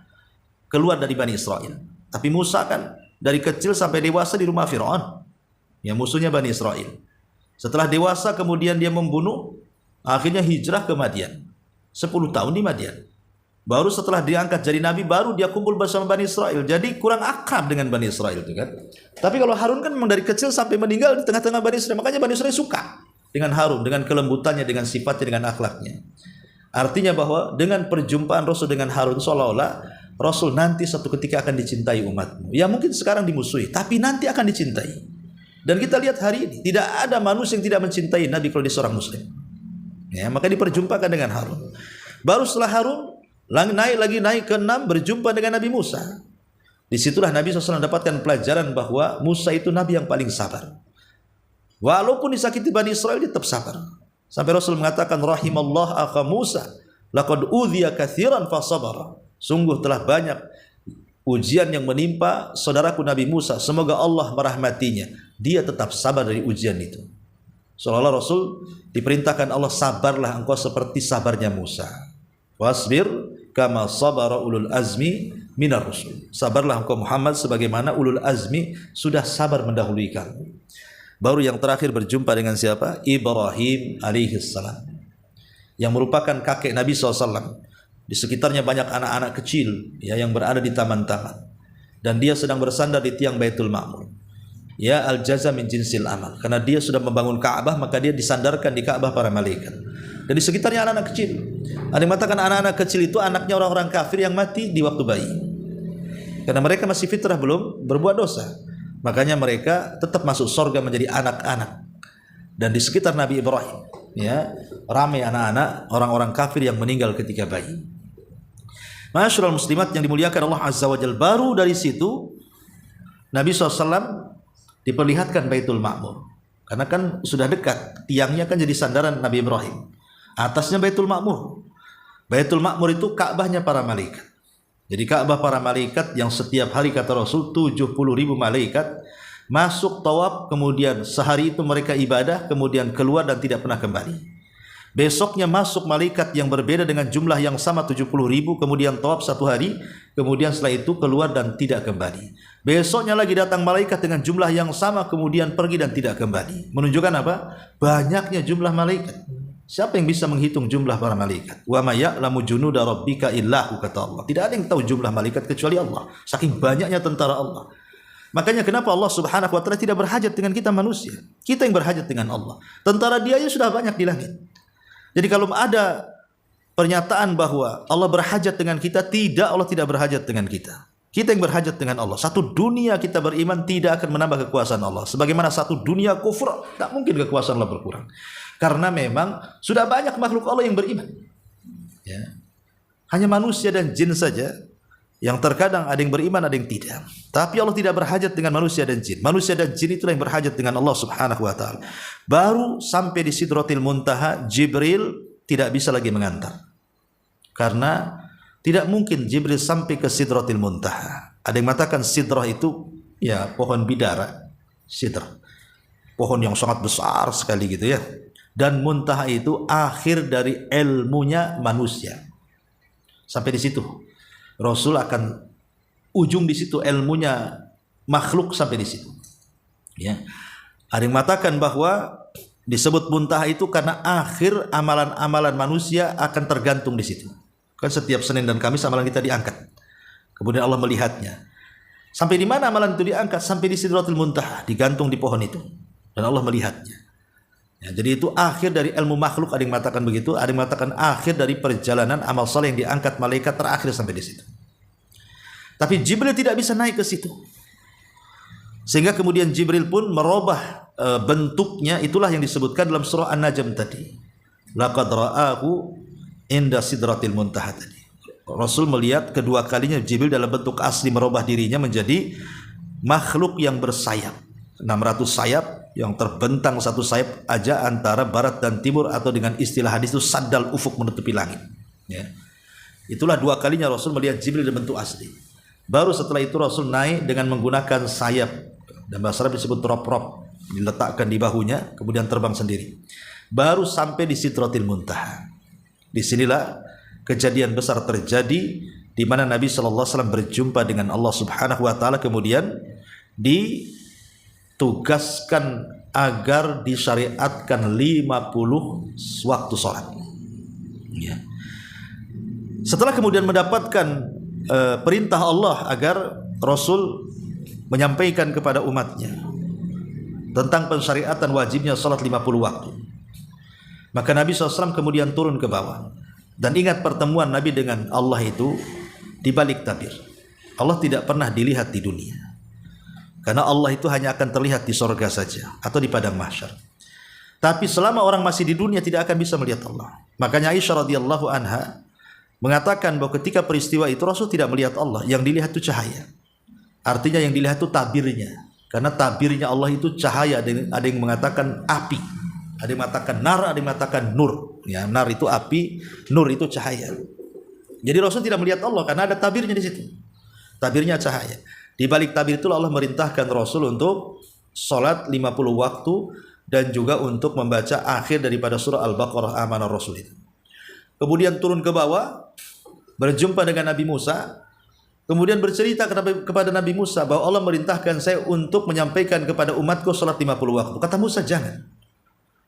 keluar dari Bani Israel. Tapi Musa kan dari kecil sampai dewasa di rumah Fir'aun, ya, musuhnya Bani Israel. Setelah dewasa kemudian dia membunuh, akhirnya hijrah ke Madian. 10 tahun di Madian. Baru setelah diangkat jadi nabi, baru dia kumpul bersama Bani Israel. Jadi kurang akrab dengan Bani Israel itu kan. Tapi kalau Harun kan memang dari kecil sampai meninggal di tengah-tengah Bani Israel. Makanya Bani Israel suka dengan Harun, dengan kelembutannya, dengan sifatnya, dengan akhlaknya. Artinya bahwa dengan perjumpaan Rasul dengan Harun, seolah-olah Rasul nanti satu ketika akan dicintai umatmu. Ya mungkin sekarang dimusuhi, tapi nanti akan dicintai. Dan kita lihat hari ini, tidak ada manusia yang tidak mencintai Nabi kalau dia seorang muslim. Ya, maka diperjumpakan dengan Harun. Baru setelah Harun, naik ke 6, berjumpa dengan Nabi Musa. Disitulah Nabi SAW mendapatkan pelajaran bahwa Musa itu Nabi yang paling sabar. Walaupun disakiti Bani Israel, dia tetap sabar. Sampai Rasul mengatakan, rahimallah akha Musa, laqad udhiya katsiran fa sabara. Sungguh telah banyak ujian yang menimpa saudaraku Nabi Musa, semoga Allah merahmatinya. Dia tetap sabar dari ujian itu. Seolah-olah Rasul diperintahkan Allah, sabarlah engkau seperti sabarnya Musa. Wasbir kama sabara ulul azmi minar rusul. Sabarlah engkau Muhammad sebagaimana ulul azmi sudah sabar mendahului kamu. Baru yang terakhir berjumpa dengan siapa? Ibrahim alaihissalam, yang merupakan kakek Nabi SAW. Di sekitarnya banyak anak-anak kecil, ya, yang berada di taman-taman. Dan dia sedang bersandar di tiang Baitul Ma'mur. Ya, al-jaza min jinsil amal. Karena dia sudah membangun Ka'bah, maka dia disandarkan di Ka'bah para malaikat. Dan di sekitarnya anak-anak kecil. Ada yang mengatakan anak-anak kecil itu anaknya orang-orang kafir yang mati di waktu bayi. Karena mereka masih fitrah, belum berbuat dosa. Makanya mereka tetap masuk surga menjadi anak-anak. Dan di sekitar Nabi Ibrahim, ya, ramai anak-anak orang-orang kafir yang meninggal ketika bayi. Masyaallah muslimat yang dimuliakan Allah Azza wa Jalla, baru dari situ Nabi SAW diperlihatkan Baitul Ma'mur. Karena kan sudah dekat, tiangnya kan jadi sandaran Nabi Ibrahim. Atasnya Baitul Ma'mur. Baitul Ma'mur itu Ka'bahnya para malaikat. Jadi Ka'bah para malaikat yang setiap hari kata Rasul 70.000 malaikat masuk tawaf, kemudian sehari itu mereka ibadah, kemudian keluar dan tidak pernah kembali. Besoknya masuk malaikat yang berbeda dengan jumlah yang sama 70.000, kemudian tawaf satu hari, kemudian setelah itu keluar dan tidak kembali. Besoknya lagi datang malaikat dengan jumlah yang sama, kemudian pergi dan tidak kembali. Menunjukkan apa? Banyaknya jumlah malaikat. Siapa yang bisa menghitung jumlah para malaikat? Wa may ya'lamu junuda rabbika illa hu, kata Allah. Tidak ada yang tahu jumlah malaikat kecuali Allah. Saking banyaknya tentara Allah. Makanya kenapa Allah Subhanahu wa taala tidak berhajat dengan kita manusia? Kita yang berhajat dengan Allah. Tentara dia sudah banyak di langit. Jadi kalau ada pernyataan bahwa Allah berhajat dengan kita, tidak, Allah tidak berhajat dengan kita. Kita yang berhajat dengan Allah. Satu dunia kita beriman tidak akan menambah kekuasaan Allah. Sebagaimana satu dunia kufur, tak mungkin kekuasaan Allah berkurang. Karena memang sudah banyak makhluk Allah yang beriman. Ya. Hanya manusia dan jin saja yang terkadang ada yang beriman, ada yang tidak. Tapi Allah tidak berhajat dengan manusia dan jin. Manusia dan jin itulah yang berhajat dengan Allah Subhanahu wa taala. Baru sampai di Sidratil Muntaha, Jibril tidak bisa lagi mengantar. Karena tidak mungkin Jibril sampai ke Sidratil Muntaha. Ada yang mengatakan sidrah itu ya pohon bidara, sidrah. Pohon yang sangat besar sekali gitu ya. Dan muntaha itu akhir dari ilmunya manusia. Sampai di situ. Rasul akan ujung di situ, ilmunya makhluk sampai di situ. Ya. Ada yang mengatakan bahwa disebut muntaha itu karena akhir amalan-amalan manusia akan tergantung di situ. Kan setiap Senin dan Kamis amalan kita diangkat. Kemudian Allah melihatnya. Sampai di mana amalan itu diangkat? Sampai di Sidratul Muntaha, digantung di pohon itu. Dan Allah melihatnya. Ya, jadi itu akhir dari ilmu makhluk, ada yang mengatakan begitu, ada yang mengatakan akhir dari perjalanan amal saleh yang diangkat malaikat terakhir sampai di situ. Tapi Jibril tidak bisa naik ke situ. Sehingga kemudian Jibril pun merubah bentuknya, itulah yang disebutkan dalam surah An-Najm tadi. Laqad ra'ahu inda sidratil muntaha tadi. Rasul melihat kedua kalinya Jibril dalam bentuk asli merubah dirinya menjadi makhluk yang bersayap. 600 sayap yang terbentang satu sayap aja antara barat dan timur, atau dengan istilah hadis itu saddal ufuk, menutupi langit. Ya. Itulah dua kalinya Rasul melihat Jibril dalam bentuk asli. Baru setelah itu Rasul naik dengan menggunakan sayap, dan bahasa Arab disebut rop-rop, diletakkan di bahunya kemudian terbang sendiri. Baru sampai di Sidratil Muntaha. Disinilah kejadian besar terjadi di mana Nabi SAW berjumpa dengan Allah Subhanahu wa taala, kemudian ditugaskan agar disyariatkan 50 waktu sholat. Ya. Setelah kemudian mendapatkan perintah Allah agar Rasul menyampaikan kepada umatnya tentang pensyariatan wajibnya sholat 50 waktu, maka Nabi SAW kemudian turun ke bawah. Dan ingat pertemuan Nabi dengan Allah itu di balik tabir. Allah tidak pernah dilihat di dunia, karena Allah itu hanya akan terlihat di sorga saja atau di padang mahsyar. Tapi selama orang masih di dunia tidak akan bisa melihat Allah. Makanya Aisyah radhiyallahu anha mengatakan bahwa ketika peristiwa itu Rasul tidak melihat Allah, yang dilihat itu cahaya. Artinya yang dilihat itu tabirnya, karena tabirnya Allah itu cahaya. Ada yang mengatakan api, ada yang mengatakan nar, ada yang mengatakan nur. Ya, nar itu api, nur itu cahaya. Jadi Rasul tidak melihat Allah karena ada tabirnya di situ. Tabirnya cahaya. Di balik tabir itu Allah merintahkan Rasul untuk salat 50 waktu dan juga untuk membaca akhir daripada surah Al-Baqarah Amanar Rasul itu. Kemudian turun ke bawah, berjumpa dengan Nabi Musa, kemudian bercerita kepada Nabi Musa bahwa Allah merintahkan saya untuk menyampaikan kepada umatku salat 50 waktu. Kata Musa, jangan.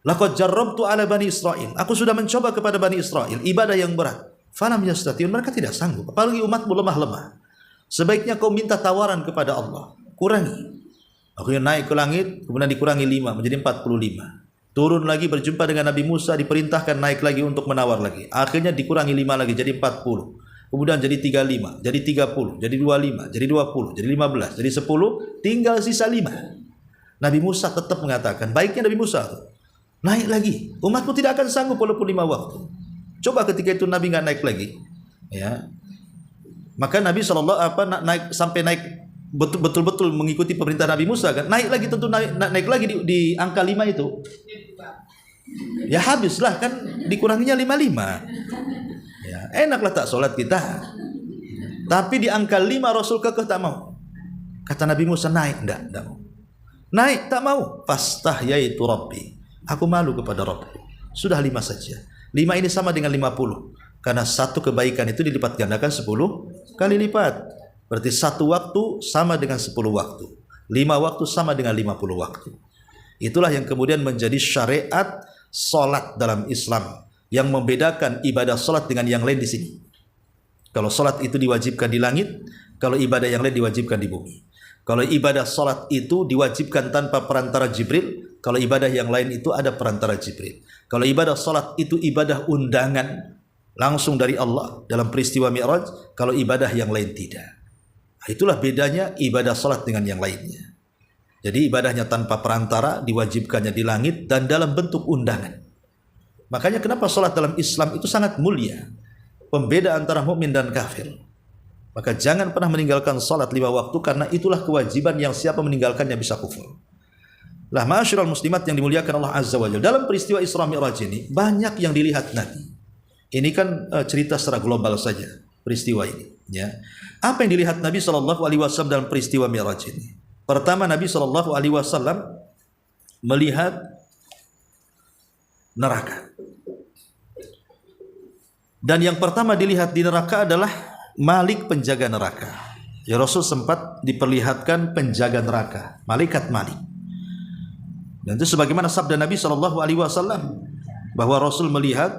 Laqad jarrabtu ala bani Israil. Aku sudah mencoba kepada bani Israil ibadah yang berat. Falam yastati'un, mereka tidak sanggup. Apalagi umatmu lemah-lemah. Sebaiknya kau minta tawaran kepada Allah, kurangi. Akhirnya naik ke langit, kemudian dikurangi 5 menjadi 45. Turun lagi berjumpa dengan Nabi Musa, diperintahkan naik lagi untuk menawar lagi. Akhirnya dikurangi 5 lagi jadi 40. Kemudian jadi 35, jadi 30, jadi 25, jadi 20, jadi 15, jadi 10, tinggal sisa 5. Nabi Musa tetap mengatakan, baiknya Nabi Musa naik lagi, umatmu tidak akan sanggup walaupun 5 waktu. Coba ketika itu Nabi nggak naik lagi, ya. Maka Nabi naik sampai naik betul-betul mengikuti perintah Nabi Musa kan. Naik lagi tentu naik lagi di angka 5 itu. Ya habislah kan, dikuranginya 55. Ya, enaklah tak sholat kita. Tapi di angka 5 Rasul kekeh tak mau. Kata Nabi Musa, naik, enggak mau. Naik, tak mau. Fastahyaitu Rabbi. Aku malu kepada Rabb. Sudah 5 saja. 5 ini sama dengan 50. Karena satu kebaikan itu dilipat gandakan 10 kali lipat. Berarti satu waktu sama dengan 10 waktu. 5 waktu sama dengan 50 waktu. Itulah yang kemudian menjadi syariat solat dalam Islam. Yang membedakan ibadah solat dengan yang lain di sini. Kalau solat itu diwajibkan di langit, kalau ibadah yang lain diwajibkan di bumi. Kalau ibadah solat itu diwajibkan tanpa perantara Jibril, kalau ibadah yang lain itu ada perantara Jibril. Kalau ibadah solat itu ibadah undangan langsung dari Allah dalam peristiwa Mi'raj, kalau ibadah yang lain tidak. Itulah bedanya ibadah solat dengan yang lainnya. Jadi ibadahnya tanpa perantara, diwajibkannya di langit dan dalam bentuk undangan. Makanya kenapa solat dalam Islam itu sangat mulia. Pembeda antara mukmin dan kafir. Maka jangan pernah meninggalkan salat 5 waktu, karena itulah kewajiban yang siapa meninggalkannya bisa kufur. Lah ma'asyiral muslimat yang dimuliakan Allah Azza wa Jalla, dalam peristiwa Isra Mi'raj ini banyak yang dilihat Nabi. Ini kan cerita secara global saja peristiwa ini, ya. Apa yang dilihat Nabi SAW dalam peristiwa Mi'raj ini? Pertama, Nabi SAW melihat neraka. Dan yang pertama dilihat di neraka adalah Malik, penjaga neraka. Ya, Rasul sempat diperlihatkan penjaga neraka, malaikat Malik. Dan itu sebagaimana sabda Nabi SAW bahwa Rasul melihat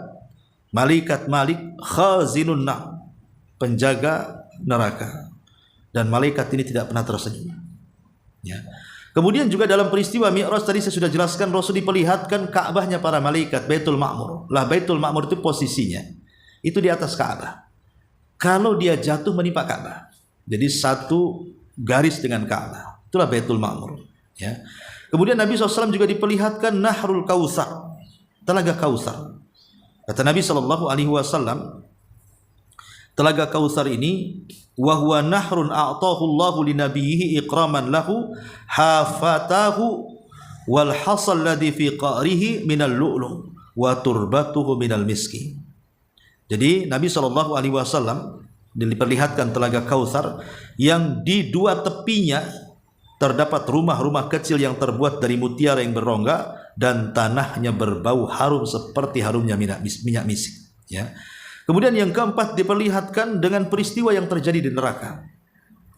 malaikat Malik khazinun nar, penjaga neraka. Dan malaikat ini tidak pernah tersenyum. Ya. Kemudian juga dalam peristiwa Mi'raj tadi saya sudah jelaskan, Rasul diperlihatkan Ka'bahnya para malaikat, Baitul Ma'mur. Lah Baitul Ma'mur itu posisinya itu di atas Ka'bah. Kalau dia jatuh menimpa Ka'bah, jadi satu garis dengan Ka'bah. Itulah Baitul Ma'mur. Ya. Kemudian Nabi SAW juga diperlihatkan Nahrul Kautsar, Telaga Kautsar. Kata Nabi SAW, Telaga Kautsar ini, wa huwa nahrun a'tahu Allahu li nabiyhi ikraman lahu hafatahu wal hasal ladzi fi qa'rihi minal lu'lu' wa turbatuhu minal miski. Jadi Nabi SAW diperlihatkan Telaga Kautsar yang di dua tepinya terdapat rumah-rumah kecil yang terbuat dari mutiara yang berrongga dan tanahnya berbau harum seperti harumnya minyak misik. Ya. Kemudian yang keempat diperlihatkan dengan peristiwa yang terjadi di neraka.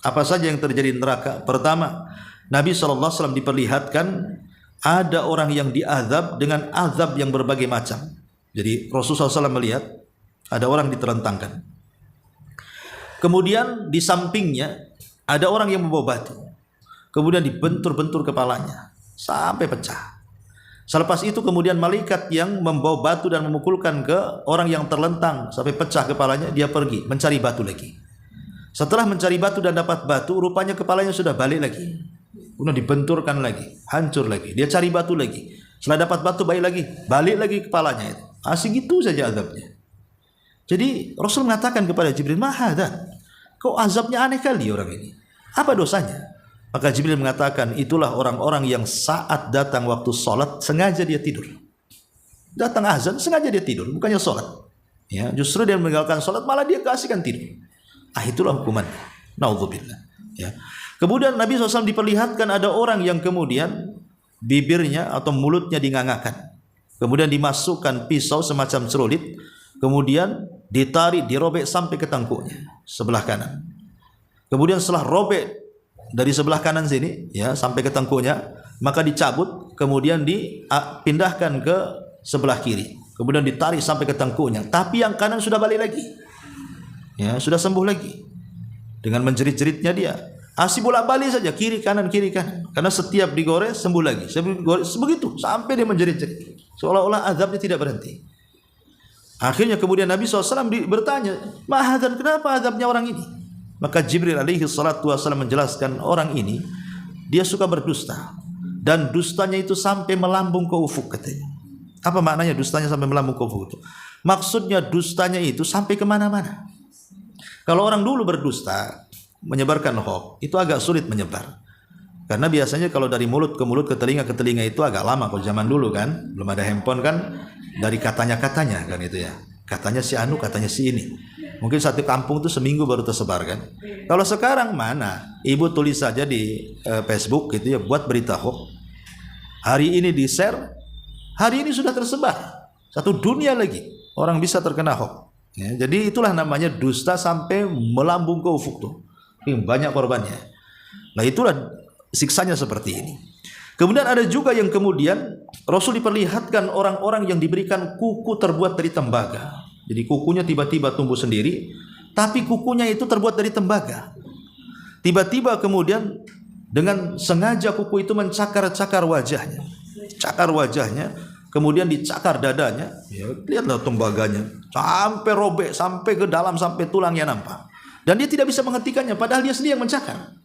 Apa saja yang terjadi di neraka? Pertama, Nabi SAW diperlihatkan ada orang yang diazab dengan azab yang berbagai macam. Jadi Rasulullah SAW melihat ada orang diterentangkan. Kemudian di sampingnya ada orang yang membawa batu. Kemudian dibentur-bentur kepalanya sampai pecah. Selepas itu kemudian malaikat yang membawa batu dan memukulkan ke orang yang terlentang sampai pecah kepalanya, dia pergi mencari batu lagi. Setelah mencari batu dan dapat batu, rupanya kepalanya sudah balik lagi. Kemudian dibenturkan lagi, hancur lagi. Dia cari batu lagi. Setelah dapat batu balik lagi kepalanya itu. Asik gitu saja azabnya. Jadi Rasul mengatakan kepada Jibril, "Mahada, kok azabnya aneh kali orang ini. Apa dosanya?" Maka Jibril mengatakan, itulah orang-orang yang saat datang waktu sholat sengaja dia tidur. Datang azan sengaja dia tidur, bukannya sholat. Ya, justru dia meninggalkan sholat malah dia keasikan tidur. Itulah hukumannya. Naudzubillah. Ya. Kemudian Nabi SAW diperlihatkan ada orang yang kemudian bibirnya atau mulutnya dingangakan. Kemudian dimasukkan pisau semacam celurit. Kemudian ditarik, dirobek sampai ke tengkuknya sebelah kanan. Kemudian setelah robek dari sebelah kanan sini ya sampai ke tengkuknya, maka dicabut, kemudian dipindahkan ke sebelah kiri, kemudian ditarik sampai ke tengkuknya, tapi yang kanan sudah balik lagi, ya sudah sembuh lagi dengan menjerit-jeritnya dia. Asih bolak-balik saja kiri kanan, karena setiap digores sembuh lagi, begitu sampai dia menjerit-jerit seolah-olah azabnya tidak berhenti. Akhirnya kemudian Nabi SAW bertanya, "Mahadzan, kenapa azabnya orang ini?" Maka Jibril alaihi salatu wasallam menjelaskan, orang ini dia suka berdusta dan dustanya itu sampai melambung ke ufuk katanya. Apa maknanya dustanya sampai melambung ke ufuk itu? Maksudnya dustanya itu sampai kemana-mana. Kalau orang dulu berdusta menyebarkan hoax itu agak sulit menyebar, karena biasanya kalau dari mulut ke mulut ke telinga itu agak lama. Kalau zaman dulu kan belum ada handphone kan, dari katanya kan itu ya, katanya si anu, katanya si ini. Mungkin satu kampung itu seminggu baru tersebar kan. Kalau sekarang mana? Ibu tulis saja di Facebook gitu ya, buat berita hoax. Hari ini di-share, hari ini sudah tersebar. Satu dunia lagi orang bisa terkena hoax. Ya, jadi itulah namanya dusta sampai melambung ke ufuk tuh. Banyak korbannya. Nah itulah siksanya seperti ini. Kemudian ada juga yang kemudian Rasul diperlihatkan orang-orang yang diberikan kuku terbuat dari tembaga. Jadi kukunya tiba-tiba tumbuh sendiri, tapi kukunya itu terbuat dari tembaga. Tiba-tiba kemudian dengan sengaja kuku itu mencakar-cakar wajahnya. Cakar wajahnya, kemudian dicakar dadanya. Ya, lihatlah tembaganya. Sampai robek, sampai ke dalam, sampai tulangnya nampak. Dan dia tidak bisa menghentikannya, padahal dia sendiri yang mencakar.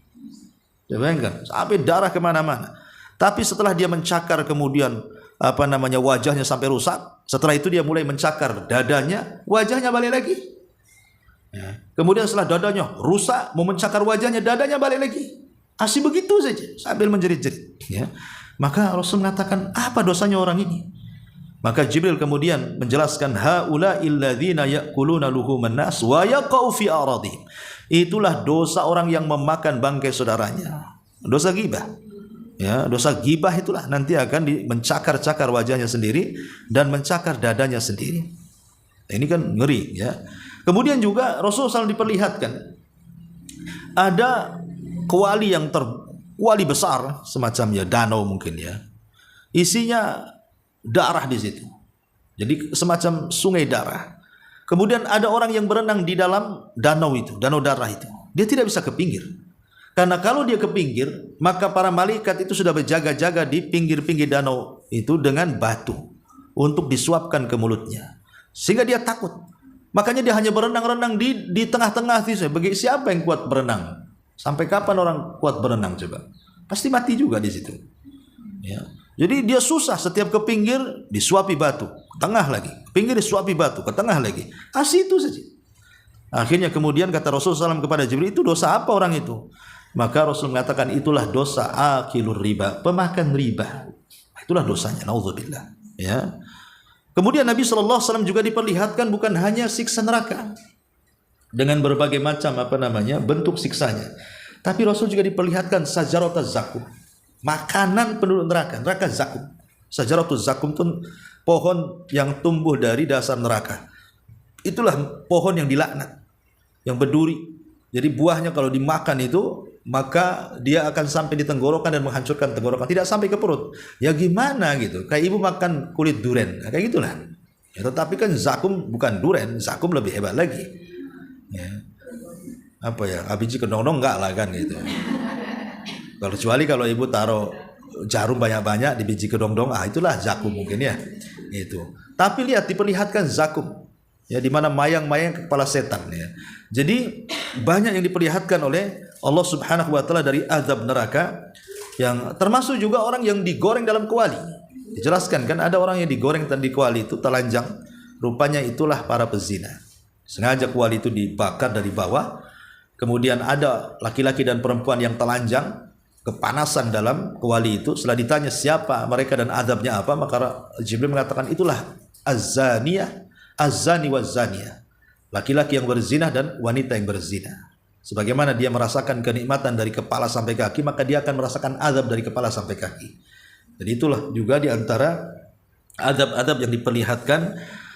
Ya, bayangkan, sampai darah kemana-mana. Tapi setelah dia mencakar kemudian wajahnya sampai rusak. Setelah itu dia mulai mencakar dadanya, wajahnya balik lagi. Ya. Kemudian setelah dadanya rusak, mau mencakar wajahnya, dadanya balik lagi. Asli begitu saja sambil menjerit-jerit. Ya. Maka Rasul mengatakan, apa dosanya orang ini? Maka Jibril kemudian menjelaskan, haula'il ladzina ya'kuluna luhuman nas wa yaqau fi aradihim. Itulah dosa orang yang memakan bangkai saudaranya. Dosa ghibah. Ya, dosa ghibah itulah nanti akan mencakar-cakar wajahnya sendiri dan mencakar dadanya sendiri. Ini kan ngeri ya. Kemudian juga Rasulullah SAW diperlihatkan ada kuali kuali besar semacam ya danau mungkin ya. Isinya darah di situ. Jadi semacam sungai darah. Kemudian ada orang yang berenang di dalam danau itu, danau darah itu. Dia tidak bisa ke pinggir. Karena kalau dia ke pinggir, maka para malaikat itu sudah berjaga-jaga di pinggir-pinggir danau itu dengan batu untuk disuapkan ke mulutnya. Sehingga dia takut. Makanya dia hanya berenang-renang di tengah-tengah. Bagi siapa yang kuat berenang? Sampai kapan orang kuat berenang coba? Pasti mati juga di situ. Ya. Jadi dia susah, setiap ke pinggir disuapi batu, ke tengah lagi. Pinggir disuapi batu, ke tengah lagi. Asli itu saja. Akhirnya kemudian kata Rasulullah SAW kepada Jibril, itu dosa apa orang itu? Maka Rasul mengatakan itulah dosa akilur riba, pemakan riba. Itulah dosanya, naudzubillah. Ya. Kemudian Nabi SAW juga diperlihatkan bukan hanya siksa neraka dengan berbagai macam bentuk siksanya, tapi Rasul juga diperlihatkan sajaratuz zakum, makanan penduduk neraka, neraka zakum. Sajaratuz zakum itu pohon yang tumbuh dari dasar neraka. Itulah pohon yang dilaknat, yang berduri. Jadi buahnya kalau dimakan itu maka dia akan sampai di tenggorokan dan menghancurkan tenggorokan, tidak sampai ke perut. Ya gimana gitu? Kayak ibu makan kulit duren, nah, kayak gitulah. Ya, tetapi kan zakum bukan duren, zakum lebih hebat lagi. Ya. Biji kedong-dong enggak lah kan gitu. Kecuali kalau ibu taruh jarum banyak-banyak di biji kedong-dong, itulah zakum mungkin ya. Itu. Tapi lihat diperlihatkan zakum. Ya, di mana mayang-mayang kepala setan ya. Jadi banyak yang diperlihatkan oleh Allah Subhanahu wa taala dari azab neraka, yang termasuk juga orang yang digoreng dalam kuali. Dijelaskan kan ada orang yang digoreng di kuali itu telanjang, rupanya itulah para pezina. Sengaja kuali itu dibakar dari bawah. Kemudian ada laki-laki dan perempuan yang telanjang, kepanasan dalam kuali itu. Setelah ditanya siapa mereka dan azabnya apa, maka Jibril mengatakan itulah az-zaniyah, az-zani waz-zaniyah. Laki-laki yang berzina dan wanita yang berzina. Sebagaimana dia merasakan kenikmatan dari kepala sampai kaki, maka dia akan merasakan azab dari kepala sampai kaki. Jadi itulah juga di antara azab-azab yang diperlihatkan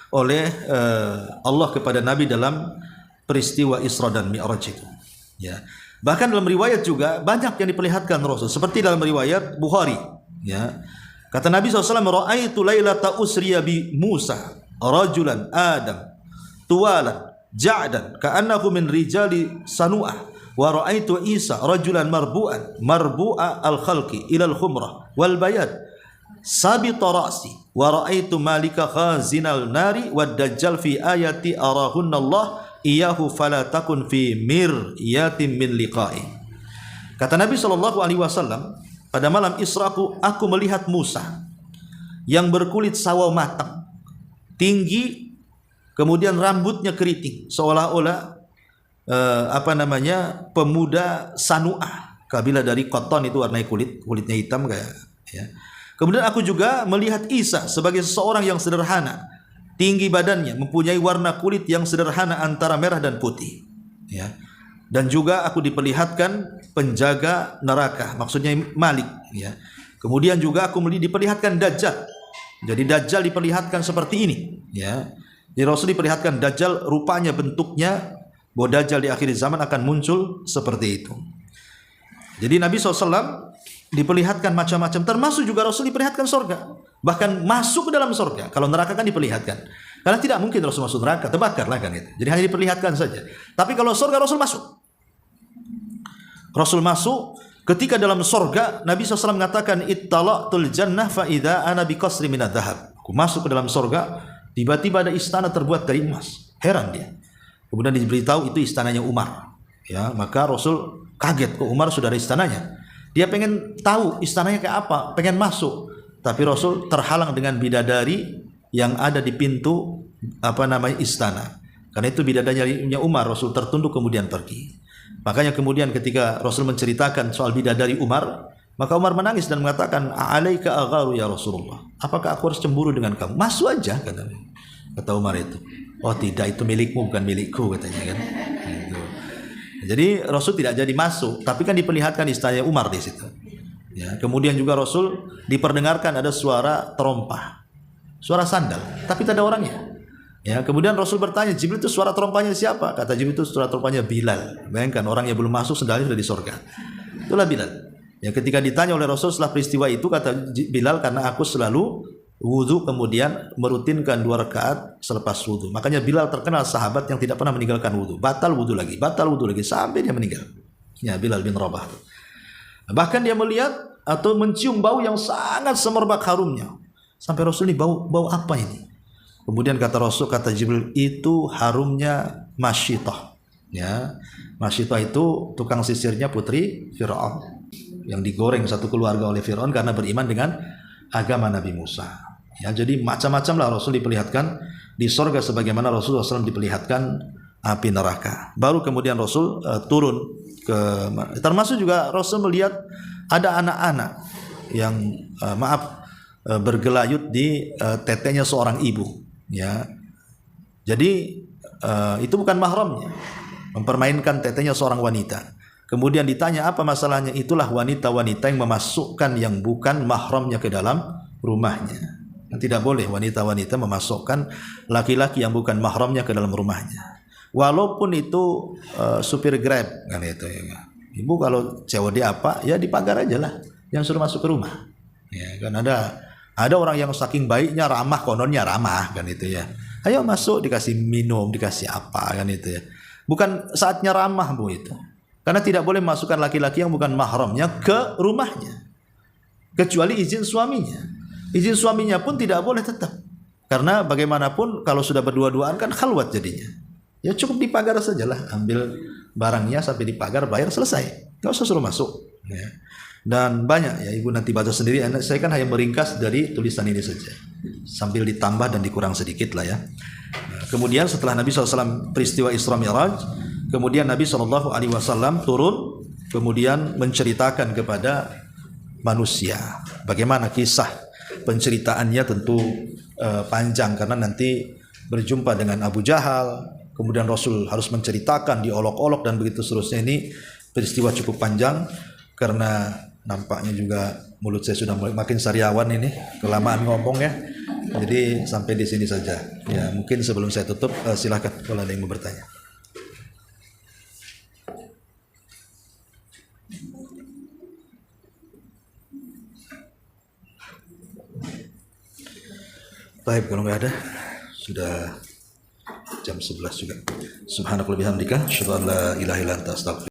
oleh Allah kepada Nabi dalam peristiwa Isra dan Mi'raj itu. Ya. Bahkan dalam riwayat juga banyak yang diperlihatkan Rasul, seperti dalam riwayat Bukhari. Ya. Kata Nabi SAW, "Ra'aitu lailata usriya bi Musa rajulan Adam tuwalan ja'dan ka'annahu min rijali sanu'ah wa ra'aitu Isa rajulan marbu'a al-khalqi ila al-khumrah wal bayad sabita ra'si wa ra'aitu malika khazinal nari wad dajjal fi ayati arahunna Allah iyahu fala takun fi miryatin min liqa'i." Kata Nabi SAW, pada malam Isra aku melihat Musa yang berkulit sawo matang, tinggi, kemudian rambutnya keriting, seolah-olah pemuda Sanu'ah, kabilah dari Qattan, itu warnai kulitnya hitam kayak ya. Kemudian aku juga melihat Isa sebagai seseorang yang sederhana, tinggi badannya, mempunyai warna kulit yang sederhana antara merah dan putih. Ya. Dan juga aku diperlihatkan penjaga neraka, maksudnya Malik. Ya. Kemudian juga aku diperlihatkan Dajjal. Jadi Dajjal diperlihatkan seperti ini. Ya. Jadi Rasul diperlihatkan Dajjal, rupanya bentuknya bahwa Dajjal di akhir zaman akan muncul seperti itu. Jadi Nabi SAW diperlihatkan macam-macam, termasuk juga Rasul diperlihatkan surga. Bahkan masuk ke dalam surga. Kalau neraka kan diperlihatkan. Karena tidak mungkin Rasul masuk neraka, terbakarlah kan itu. Jadi hanya diperlihatkan saja. Tapi kalau surga Rasul masuk. Rasul masuk, ketika dalam surga Nabi SAW mengatakan ittala'tul jannah fa idza ana biqasri minadz dzahab. Aku masuk ke dalam surga, tiba-tiba ada istana terbuat dari emas. Heran dia. Kemudian diberitahu itu istananya Umar. Ya, maka Rasul kaget, kok Umar sudah ada istananya. Dia pengen tahu istananya kayak apa, pengen masuk. Tapi Rasul terhalang dengan bidadari yang ada di pintu istana. Karena itu bidadarinya Umar, Rasul tertunduk kemudian pergi. Makanya kemudian ketika Rasul menceritakan soal bidadari Umar, maka Umar menangis dan mengatakan, "Alaika agharu ya Rasulullah. Apakah aku harus cemburu dengan kamu? Masuk aja," kata Umar itu. "Oh tidak, itu milikmu bukan milikku," katanya kan. Gitu. Jadi Rasul tidak jadi masuk, tapi kan diperlihatkan istananya Umar di situ. Ya, kemudian juga Rasul diperdengarkan ada suara terompah, suara sandal, tapi tidak ada orangnya. Ya, kemudian Rasul bertanya, Jibril itu suara terompahnya siapa? Kata Jibril itu suara terompahnya Bilal. Bayangkan orang yang belum masuk sandalnya sudah di surga. Itulah Bilal. Ya, ketika ditanya oleh Rasul setelah peristiwa itu, kata Bilal, karena aku selalu wudu kemudian merutinkan 2 rakaat selepas wudu. Makanya Bilal terkenal sahabat yang tidak pernah meninggalkan wudu. Batal wudu lagi sampai dia meninggal. Ya, Bilal bin Rabah. Bahkan dia melihat atau mencium bau yang sangat semerbak harumnya. Sampai Rasul ini bau apa ini? Kemudian kata Rasul, kata Jibril, itu harumnya Masyitah. Ya, Masyitah itu tukang sisirnya putri Fir'aun yang digoreng satu keluarga oleh Fir'aun karena beriman dengan agama Nabi Musa. Ya, jadi macam-macam lah Rasul diperlihatkan di surga sebagaimana Rasulullah SAW diperlihatkan api neraka. Baru kemudian Rasul turun ke, termasuk juga Rasul melihat ada anak-anak yang bergelayut di tetenya seorang ibu. Ya, jadi itu bukan mahramnya, mempermainkan tetenya seorang wanita. Kemudian ditanya apa masalahnya, itulah wanita-wanita yang memasukkan yang bukan mahramnya ke dalam rumahnya. Tidak boleh wanita-wanita memasukkan laki-laki yang bukan mahramnya ke dalam rumahnya. Walaupun itu supir Grab kan itu ya. Ibu kalau cewek dia apa ya di pagar aja lah, yang suruh masuk ke rumah. Ya kan ada orang yang saking baiknya ramah, kononnya ramah kan itu ya. Ayo masuk, dikasih minum, dikasih apa kan itu ya. Bukan saatnya ramah Bu itu. Karena tidak boleh masukkan laki-laki yang bukan mahramnya ke rumahnya. Kecuali izin suaminya. Izin suaminya pun tidak boleh tetap. Karena bagaimanapun kalau sudah berdua-duaan kan khalwat jadinya. Ya cukup di pagar sajalah, ambil barangnya sampai di pagar, bayar, selesai. Nggak usah suruh masuk. Ya. Dan banyak ya, Ibu nanti baca sendiri. Saya kan hanya meringkas dari tulisan ini saja, sambil ditambah dan dikurang sedikit lah ya. Nah, kemudian setelah Nabi SAW peristiwa Isra Mi'raj, kemudian Nabi SAW turun, kemudian menceritakan kepada manusia bagaimana kisah penceritaannya. Tentu panjang karena nanti berjumpa dengan Abu Jahal. Kemudian Rasul harus menceritakan, diolok-olok dan begitu seterusnya. Ini peristiwa cukup panjang karena nampaknya juga mulut saya sudah mulai makin sariawan ini, kelamaan ngomong ya. Jadi sampai di sini saja. Ya, mungkin sebelum saya tutup silakan kalau ada yang mau bertanya. Baik, kalau nggak ada, sudah jam 11 juga. Subhanakallahumma bihamdika, asyhadu an la ilaha illa anta, astaghfiruka.